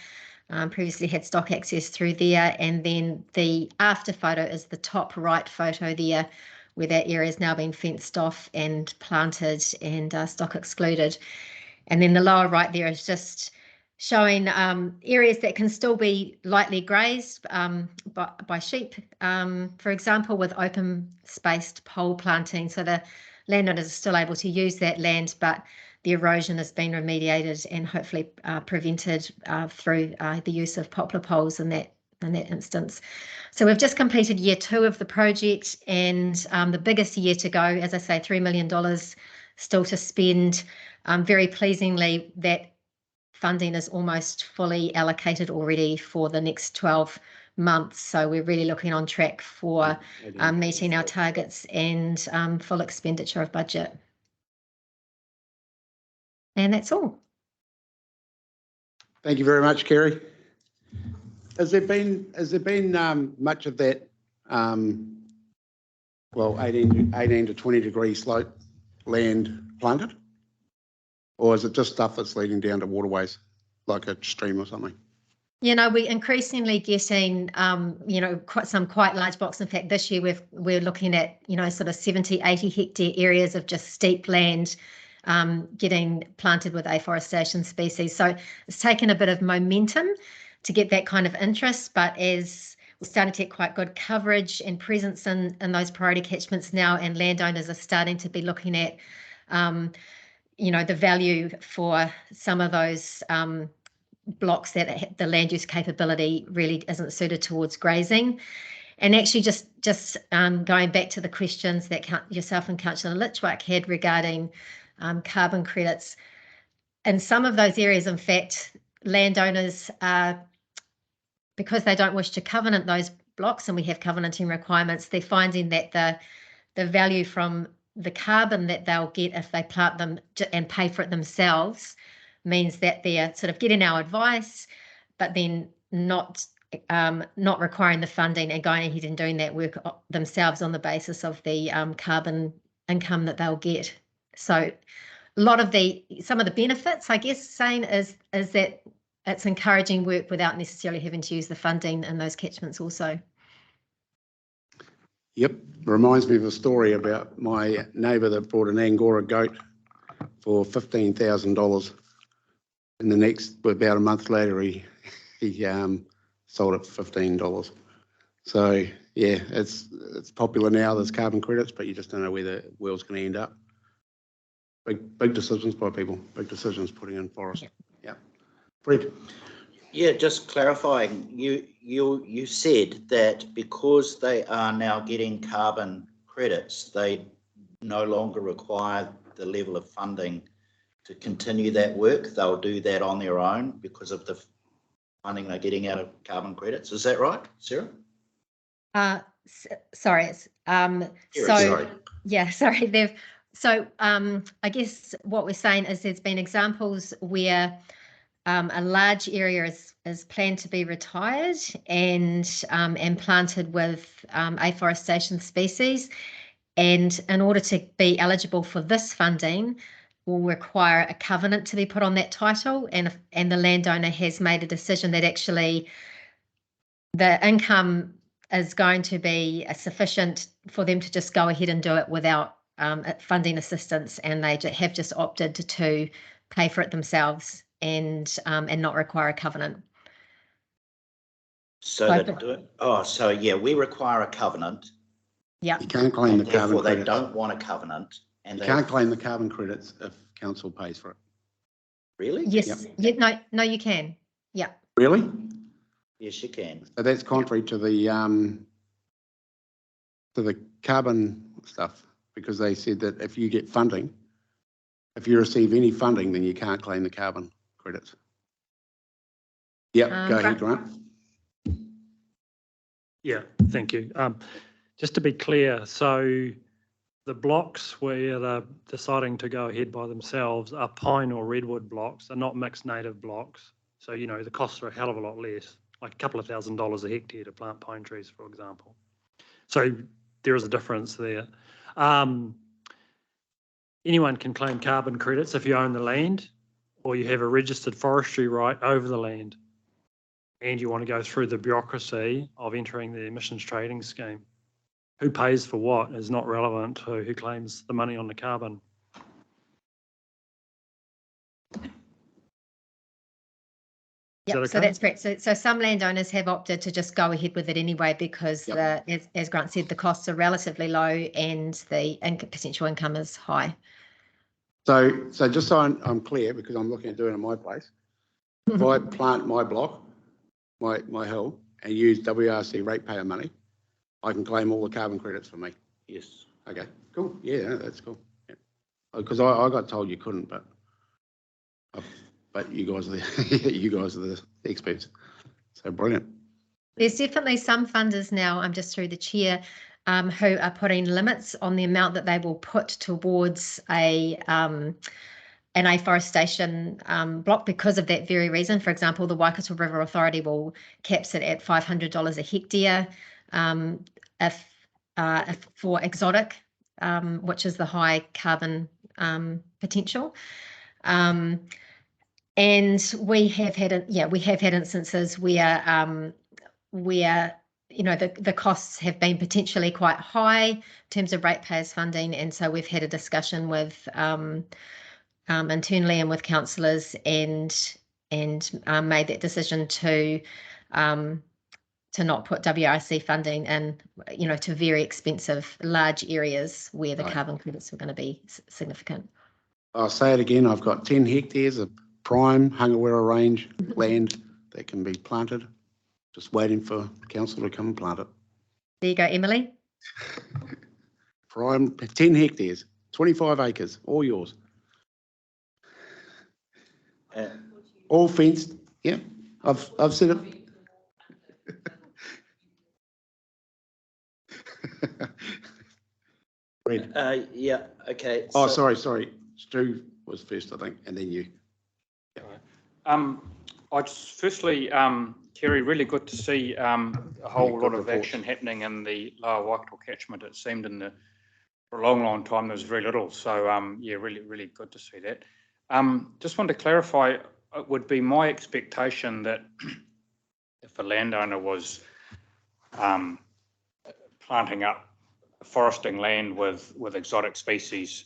Previously had stock access through there, and then the after photo is the top right photo there, where that area has now been fenced off and planted and stock excluded. And then the lower right there is just showing areas that can still be lightly grazed by sheep, for example, with open spaced pole planting. So the landowners are still able to use that land, but the erosion has been remediated and hopefully prevented through the use of poplar poles in that instance. So we've just completed year 2 of the project, and the biggest year to go, as I say, $3 million still to spend. Very pleasingly, that funding is almost fully allocated already for the next 12 months. So we're really looking on track for meeting our targets and full expenditure of budget. And that's all. Thank you very much, Kerry. Has there been much of that, 18 to 20 degree slope land planted? Or is it just stuff that's leading down to waterways, like a stream or something? We're increasingly getting, quite large blocks. In fact, this year we're looking at, sort of 70, 80 hectare areas of just steep land getting planted with afforestation species. So it's taken a bit of momentum to get that kind of interest, but as we're starting to get quite good coverage and presence in those priority catchments now, and landowners are starting to be looking at the value for some of those blocks that the land use capability really isn't suited towards grazing. And actually just going back to the questions that yourself and Councillor Litchwick had regarding carbon credits, in some of those areas, in fact, landowners because they don't wish to covenant those blocks, and we have covenanting requirements, they're finding that the value from the carbon that they'll get if they plant them and pay for it themselves means that they're sort of getting our advice, but then not requiring the funding and going ahead and doing that work themselves on the basis of the carbon income that they'll get. So a lot of some of the benefits, I guess, saying is that it's encouraging work without necessarily having to use the funding in those catchments also. Yep, reminds me of a story about my neighbour that bought an Angora goat for $15,000. And about a month later, he sold it for $15. So yeah, it's popular now. There's carbon credits, but you just don't know where the world's going to end up. Big decisions by people, big decisions putting in forest. Yeah. Fred? Yeah, just clarifying, you said that because they are now getting carbon credits, they no longer require the level of funding to continue that work. They'll do that on their own because of the funding they're getting out of carbon credits. Is that right, Sarah? Sorry. Sorry. Yeah, sorry. I guess what we're saying is there's been examples where a large area is planned to be retired and planted with afforestation species. And in order to be eligible for this funding, will require a covenant to be put on that title, and the landowner has made a decision that actually the income is going to be sufficient for them to just go ahead and do it without funding assistance, and they have just opted to pay for it themselves and not require a covenant. So yeah, we require a covenant. Yeah. You can't claim the carbon therefore, they credits. don't want a covenant. And you can't claim the carbon credits if council pays for it. Really? Yes. Yep. Yeah, no, you can. Yeah. Really? Yes, you can. So that's contrary to the carbon stuff, because they said that if you get funding, if you receive any funding, then you can't claim the carbon credits. Yep, go ahead, Grant. Yeah, thank you. Just to be clear, so the blocks where they're deciding to go ahead by themselves are pine or redwood blocks, they're not mixed native blocks. So, you know, the costs are a hell of a lot less, like a couple of $1,000s a hectare to plant pine trees, for example. So there is a difference there. Anyone can claim carbon credits if you own the land or you have a registered forestry right over the land and you want to go through the bureaucracy of entering the emissions trading scheme. Who pays for what is not relevant to who claims the money on the carbon. Yeah, okay? So that's correct. So some landowners have opted to just go ahead with it anyway because, as Grant said, the costs are relatively low and the potential income is high. So just so I'm clear, because I'm looking at doing it in my place, if I plant my block, my hill, and use WRC ratepayer money, I can claim all the carbon credits for me. Yes. Okay, cool. Yeah, that's cool. Because I got told you couldn't, but you guys are the experts. So brilliant. There's definitely some funders now, I'm just through the chair, who are putting limits on the amount that they will put towards an afforestation block because of that very reason. For example, the Waikato River Authority will caps it at $500 a hectare if for exotic, which is the high carbon potential. And we have had instances where you know the costs have been potentially quite high in terms of ratepayers funding, and so we've had a discussion with internally and with councillors and made that decision to not put WRC funding in, you know, to very expensive large areas where the carbon credits were going to be significant. I'll say it again. I've got 10 hectares of prime Whāingaroa range land that can be planted. Just waiting for council to come and plant it. There you go, Emily. Prime 10 hectares, 25 acres, all yours. All fenced. Yeah, I've said it. Yeah. Okay. Oh, sorry. Stu was first, I think, and then you. I just firstly, Kerry, really good to see a whole lot of action happening in the Lower Waikato catchment. It seemed for a long time there was very little. So yeah, really good to see that. Just want to clarify, it would be my expectation that if a landowner was planting up foresting land with exotic species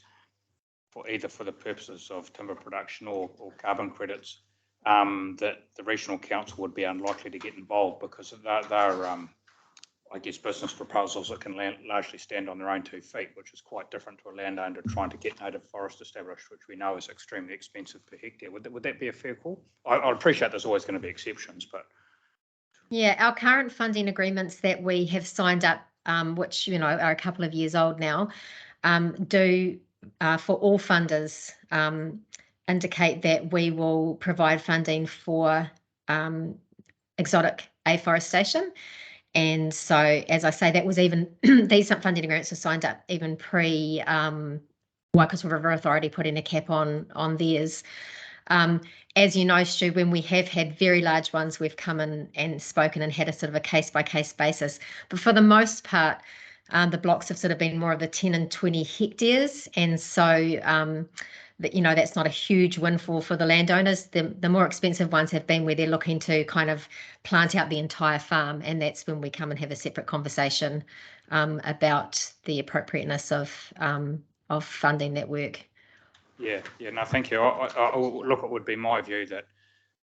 for either for the purposes of timber production or carbon credits, that the regional council would be unlikely to get involved because they're I guess, business proposals that can largely stand on their own 2 feet, which is quite different to a landowner trying to get native forest established, which we know is extremely expensive per hectare. Would that be a fair call? I appreciate there's always going to be exceptions, but. Yeah, our current funding agreements that we have signed up, which, you know, are a couple of years old now, do for all funders indicate that we will provide funding for exotic afforestation. And so, as I say, that was even, these funding agreements were signed up even pre Waikato River Authority putting a cap on theirs. As you know, Stu, when we have had very large ones, we've come in and spoken and had a sort of a case-by-case basis. But for the most part, the blocks have sort of been more of the 10 and 20 hectares. And so, that, you know, that's not a huge windfall for the landowners. The more expensive ones have been where they're looking to kind of plant out the entire farm. And that's when we come and have a separate conversation about the appropriateness of funding that work. Yeah, no, thank you. Look, it would be my view that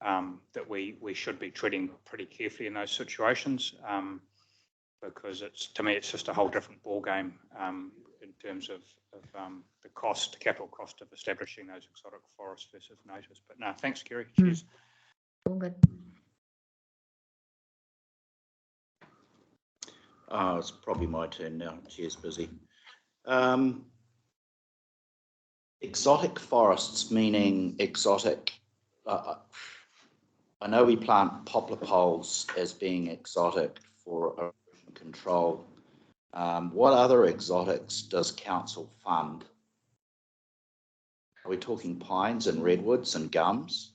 that we should be treading pretty carefully in those situations because to me, it's just a whole different ballgame in terms of the capital cost of establishing those exotic forests versus natives. But no, thanks, Kerry. Cheers. All good. It's probably my turn now. Chair's busy. Exotic forests, meaning exotic. I know we plant poplar poles as being exotic for erosion control. What other exotics does council fund? Are we talking pines and redwoods and gums?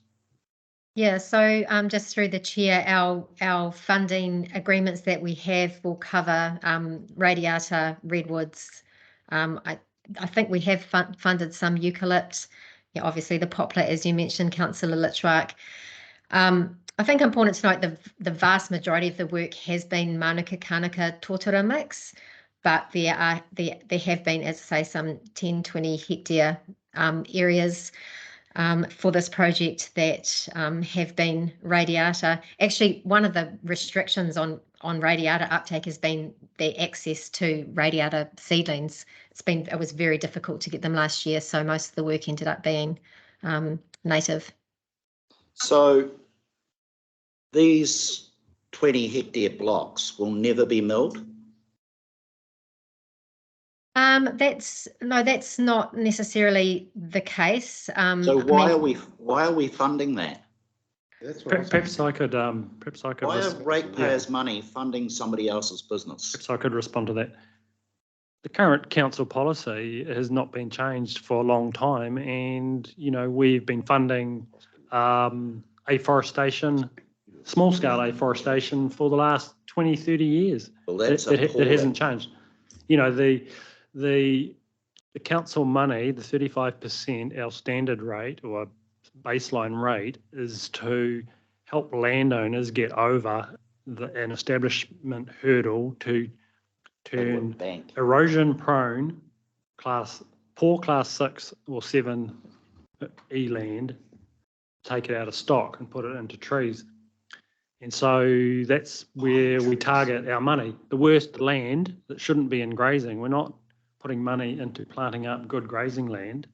Yeah, so just through the chair, our funding agreements that we have will cover radiata, redwoods. I think we have funded some eucalypt. Yeah, obviously the poplar, as you mentioned, Councillor Litchmark. I think important to note the vast majority of the work has been Manuka Kānaka Tōtara mix, but there have been, as I say, some 10, 20 hectare areas for this project that have been radiata. Actually, one of the restrictions on radiata uptake has been the access to radiata seedlings. It was very difficult to get them last year, so most of the work ended up being native. So these 20 hectare blocks will never be milled? That's not necessarily the case. So why are we funding that? Perhaps I could. Why are ratepayers' money funding somebody else's business? Perhaps I could respond to that. The current council policy has not been changed for a long time, and you know we've been funding afforestation, small-scale afforestation for the last 20, 30 years. Well, that's it hasn't changed. You know the council money, the 35%, our standard rate or baseline rate is to help landowners get over an establishment hurdle to turn erosion-prone poor class 6 or 7 land, take it out of stock and put it into trees. And so that's where we target our money. The worst land that shouldn't be in grazing, we're not putting money into planting up good grazing land.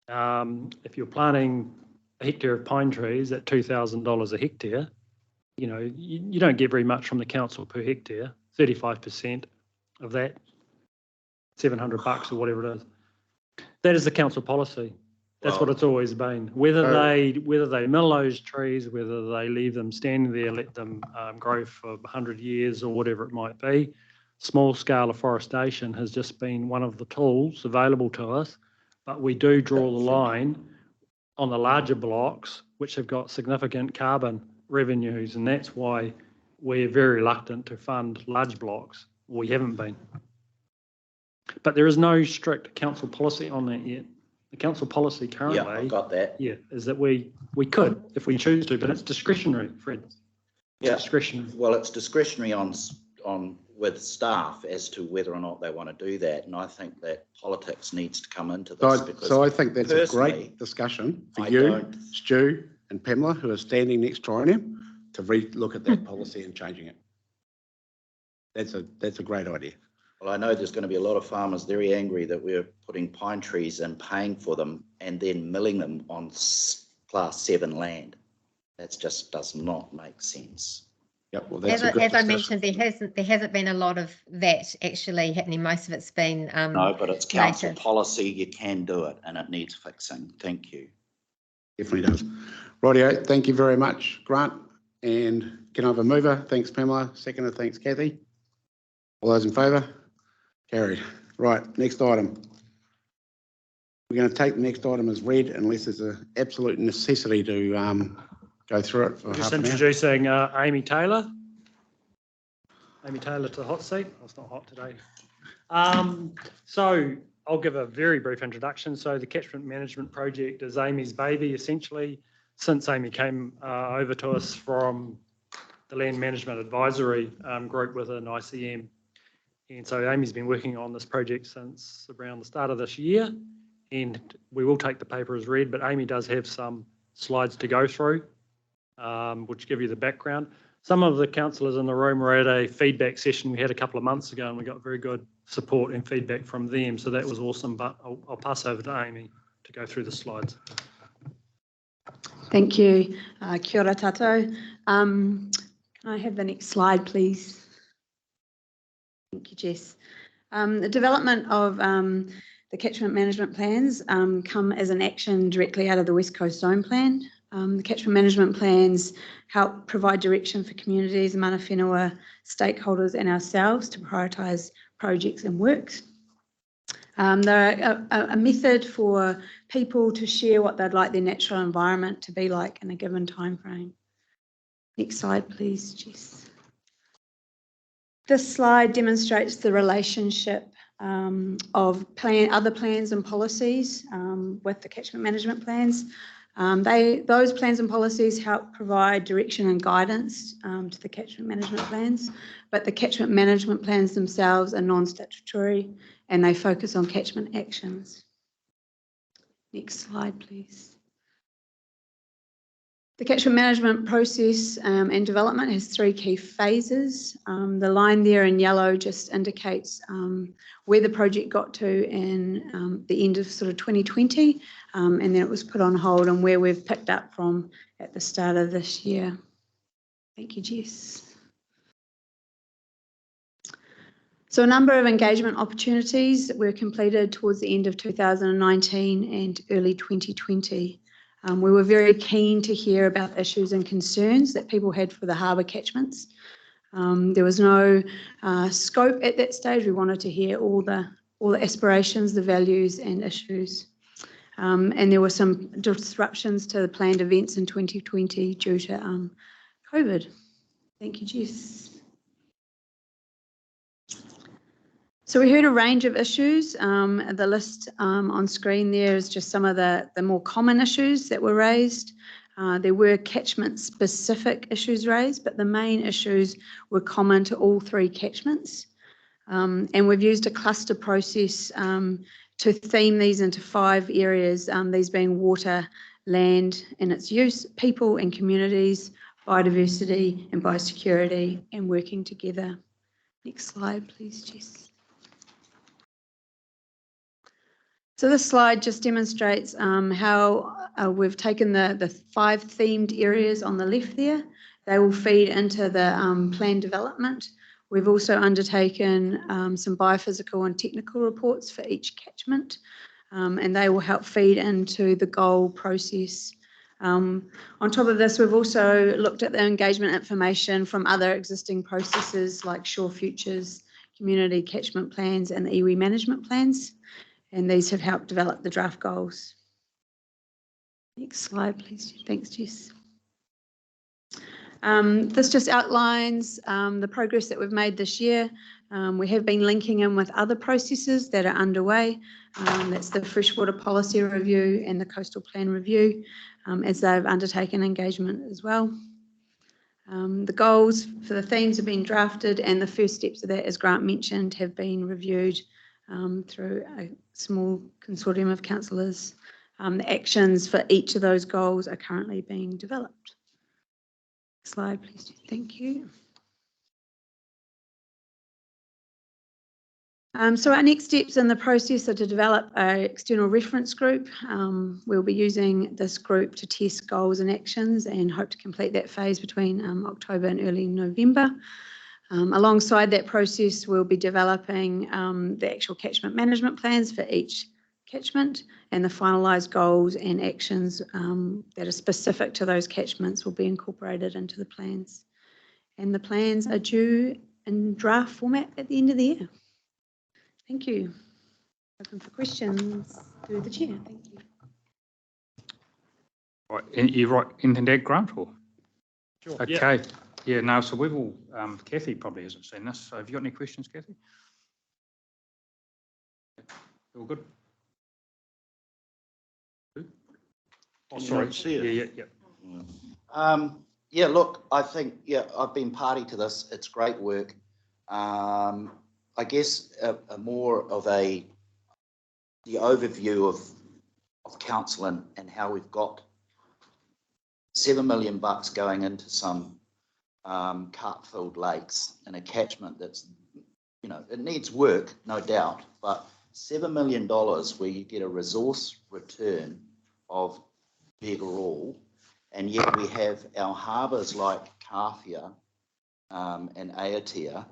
If you're planting a hectare of pine trees at $2,000 a hectare, you know, you don't get very much from the council per hectare. 35% of that, $700 or whatever it is. That is the council policy. That's what it's always been. Whether they mill those trees, whether they leave them standing there, let them grow for 100 years or whatever it might be, small scale afforestation has just been one of the tools available to us. But we do draw the line on the larger blocks, which have got significant carbon revenues, and that's why we're very reluctant to fund large blocks. We haven't been. But there is no strict council policy on that yet. The council policy currently, I got that. Yeah, is that we could if we choose to, but it's discretionary, Fred. It's discretionary. Well, it's discretionary on with staff as to whether or not they want to do that, and I think that politics needs to come into this. So I think that's a great discussion for you, Stu, and Pamela, who are standing next to Ryan, to look at that policy and changing it. that's a great idea. Well, I know there's going to be a lot of farmers very angry that we're putting pine trees and paying for them and then milling them on Class 7 land. That just does not make sense. Yep, well, that's as I mentioned, there hasn't been a lot of that actually happening. Most of it's been no, but it's council native. policy. You can do it, and it needs fixing. Thank you. Definitely does. Rightio, thank you very much, Grant. And can I have a mover? Thanks, Pamela. Seconder, thanks, Kathy. All those in favour? Carried. Right, next item. We're going to take the next item as read unless there's an absolute necessity to go through it for Just half an hour. introducing Amy Taylor. Amy Taylor to the hot seat. Oh, it's not hot today. So I'll give a very brief introduction. So the Catchment Management Project is Amy's baby, essentially, since Amy came over to us from the Land Management Advisory group within ICM. And so Amy's been working on this project since around the start of this year, and we will take the paper as read, but Amy does have some slides to go through, which give you the background. Some of the councillors in the room were at a feedback session we had a couple of months ago, and we got very good support and feedback from them, so that was awesome, but I'll pass over to Amy to go through the slides. Thank you. Kia ora tātou. Can I have the next slide, please? Thank you, Jess. The development of the catchment management plans come as an action directly out of the West Coast Zone Plan. The catchment management plans help provide direction for communities, mana whenua, stakeholders and ourselves to prioritise projects and works. They're a method for people to share what they'd like their natural environment to be like in a given time frame. Next slide, please, Jess. This slide demonstrates the relationship of other plans and policies with the catchment management plans. Those plans and policies help provide direction and guidance to the catchment management plans, but the catchment management plans themselves are non-statutory and they focus on catchment actions. Next slide, please. The catchment management process and development has three key phases. The line there in yellow just indicates where the project got to in the end of sort of 2020, and then it was put on hold and where we've picked up from at the start of this year. Thank you, Jess. So a number of engagement opportunities were completed towards the end of 2019 and early 2020. We were very keen to hear about issues and concerns that people had for the harbour catchments. There was no scope at that stage. We wanted to hear all the aspirations, the values and issues. And there were some disruptions to the planned events in 2020 due to COVID. Thank you, Jess. So we heard a range of issues. The list on screen there is just some of the more common issues that were raised. There were catchment-specific issues raised, but the main issues were common to all three catchments. And we've used a cluster process to theme these into 5 areas, these being water, land and its use, people and communities, biodiversity and biosecurity, and working together. Next slide, please, Jess. So this slide just demonstrates how we've taken the 5 themed areas on the left there. They will feed into the plan development. We've also undertaken some biophysical and technical reports for each catchment, and they will help feed into the goal process. On top of this, we've also looked at the engagement information from other existing processes like Shore Futures, community catchment plans and the iwi management plans. And these have helped develop the draft goals. Next slide, please. Thanks, Jess. This just outlines the progress that we've made this year. We have been linking in with other processes that are underway. That's the Freshwater Policy Review and the Coastal Plan Review, as they've undertaken engagement as well. The goals for the themes have been drafted and the first steps of that, as Grant mentioned, have been reviewed through a small consortium of councillors. The actions for each of those goals are currently being developed. Slide, please. Thank you. So our next steps in the process are to develop an external reference group. We'll be using this group to test goals and actions and hope to complete that phase between October and early November. Alongside that process, we'll be developing the actual catchment management plans for each catchment, and the finalised goals and actions that are specific to those catchments will be incorporated into the plans. And the plans are due in draft format at the end of the year. Thank you. Open for questions through the chair. Thank you. Right, you right, anything to add, Grant? Or? Sure. Okay. Yeah, no, so we've all, Kathy probably hasn't seen this. So have you got any questions, Kathy? All good? Oh, sorry. Yeah, look, I think, I've been party to this. It's great work. I guess more of the overview of council and how we've got $7 million going into some carp-filled lakes in a catchment that's, it needs work, no doubt, but $7 million where you get a resource return of beggar all, and yet we have our harbours like Kāwhia and Aotea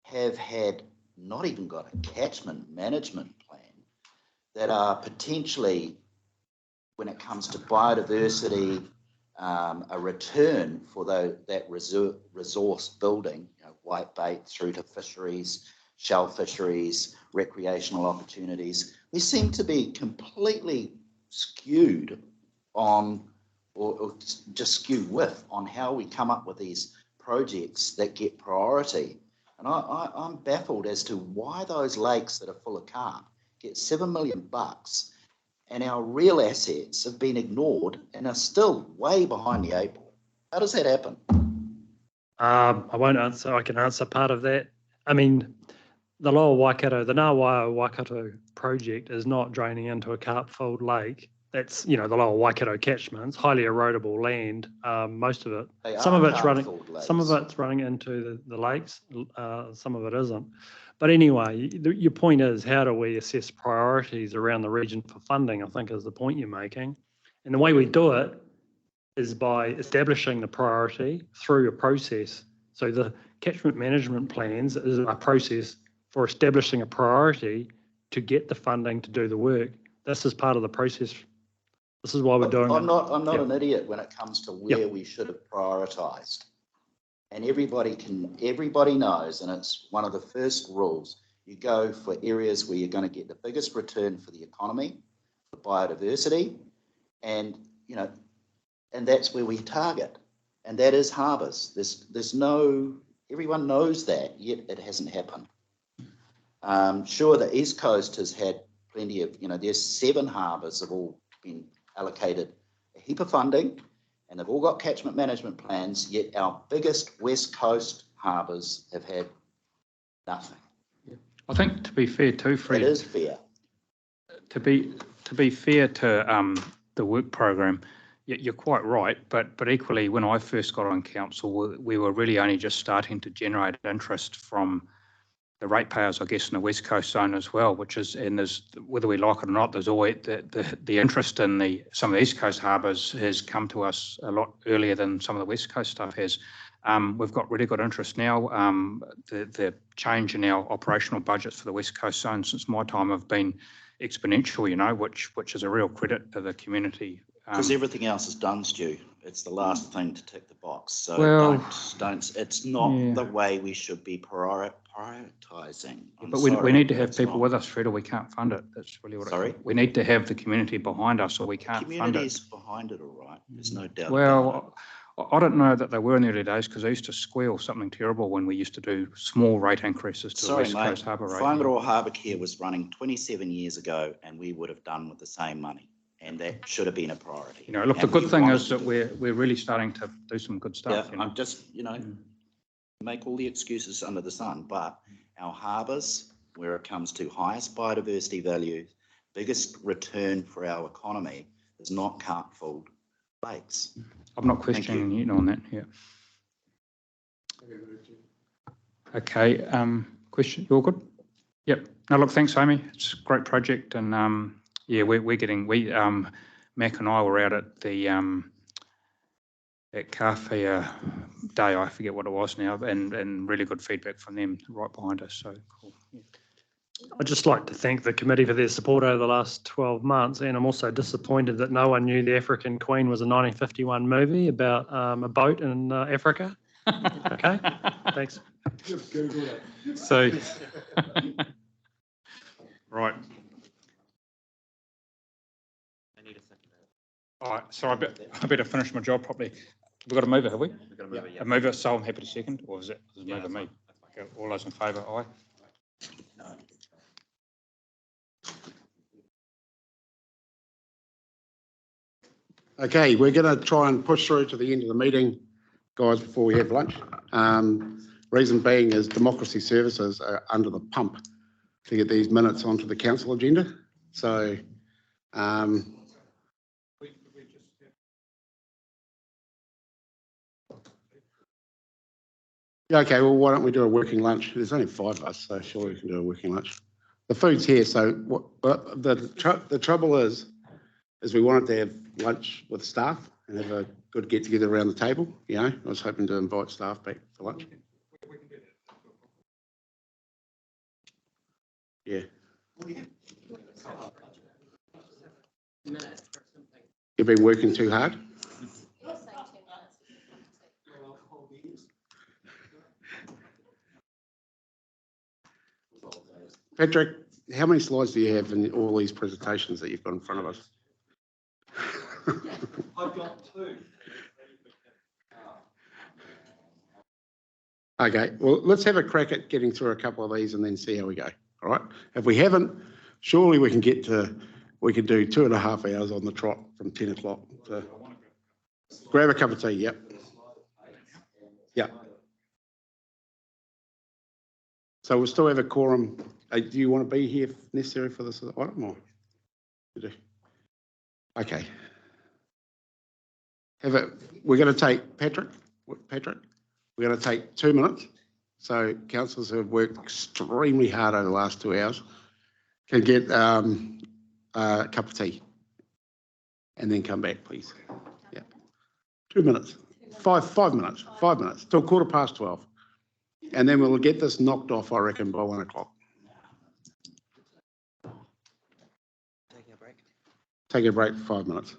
have had not even got a catchment management plan that are potentially, when it comes to biodiversity, a return for that resource building, whitebait through to fisheries, shell fisheries, recreational opportunities. We seem to be completely skewed on, or just skewed with, on how we come up with these projects that get priority. And I'm baffled as to why those lakes that are full of carp get $7 million and our real assets have been ignored and are still way behind the eight ball. How does that happen? I won't answer. I can answer part of that. I mean, the Lower Waikato, the Ngā Waikato project is not draining into a carp-filled lake. That's, the Lower Waikato catchments, highly erodible land. Most of it, some of it's running into the lakes. Some of it isn't. But anyway, your point is, how do we assess priorities around the region for funding? I think is the point you're making. And the way we do it is by establishing the priority through a process. So the catchment management plans is a process for establishing a priority to get the funding to do the work. This is part of the process. This is why we're doing it. I'm not an idiot when it comes to where we should have prioritised. And everybody knows, and it's one of the first rules, you go for areas where you're going to get the biggest return for the economy, for biodiversity, and and that's where we target. And that is harbours. Everyone knows that, yet it hasn't happened. Sure, the East Coast has had plenty of, there's 7 harbours have all been allocated a heap of funding, and they've all got catchment management plans, yet our biggest West Coast harbours have had nothing. I think to be fair too, Fred. It is fair. To be fair to the work program, you're quite right, but equally, when I first got on council, we were really only just starting to generate interest from the ratepayers, I guess, in the West Coast zone as well, which is, and there's, whether we like it or not, there's always the interest in some of the East Coast harbours has come to us a lot earlier than some of the West Coast stuff has. We've got really good interest now. The change in our operational budgets for the West Coast zone since my time have been exponential, which is a real credit to the community. Because everything else is done, Stu. It's the last thing to tick the box. So don't. It's not the way we should be prioritising. But we need to have people with us, Fred, or we can't fund it. That's really what. Sorry. We need to have the community behind us, or we can't fund it. Community's behind it, all right. There's no doubt. Well, I don't know that they were in the early days because they used to squeal something terrible when we used to do small rate increases to the West Coast Harbour rate. Whāingaroa Harbour Care was running 27 years ago, and we would have done with the same money. And that should have been a priority. Look, the good thing is that we're really starting to do some good stuff. I'm just, make all the excuses under the sun, but our harbours, where it comes to highest biodiversity value, biggest return for our economy, is not carp-filled lakes. I'm not questioning you on that. Yeah. Okay. Question. You're good. Yep. No, look, thanks, Amy. It's a great project, and yeah, Mac and I were out at the at Kāwhia Day. I forget what it was now, and really good feedback from them right behind us. So cool. Yeah. I'd just like to thank the committee for their support over the last 12 months, and I'm also disappointed that no one knew The African Queen was a 1951 movie about a boat in Africa. Okay, thanks. So, right. All right, so I better finish my job properly. We've got to move it, have we? We've got to move it, yeah. Move it, so I'm happy to second, or is it move it me? Okay, all those in favour, aye? Okay, we're going to try and push through to the end of the meeting, guys, before we have lunch. Reason being is Democracy Services are under the pump to get these minutes onto the council agenda. So, yeah, okay, well, why don't we do a working lunch? There's only 5 of us, so surely we can do a working lunch. The food's here, so what the trouble is we wanted to have lunch with staff and have a good get together around the table. You know, I was hoping to invite staff back for lunch. Yeah. You've been working too hard? Patrick, how many slides do you have in all these presentations that you've got in front of us? I've got 2. Okay, well, let's have a crack at getting through a couple of these and then see how we go. All right. If we haven't, surely we can do 2.5 hours on the trot from 10 o'clock. So grab a cup of tea. Yep. Yeah. So we'll still have a quorum. Do you want to be here if necessary for this item, or you do? Okay. We're going to take Patrick. We're going to take 2 minutes. So councillors who have worked extremely hard over the last 2 hours can get a cup of tea and then come back, please. Yeah. 2 minutes. 5 minutes. 5 minutes till 12:15. And then we'll get this knocked off, I reckon, by 1 o'clock. Take a break for 5 minutes.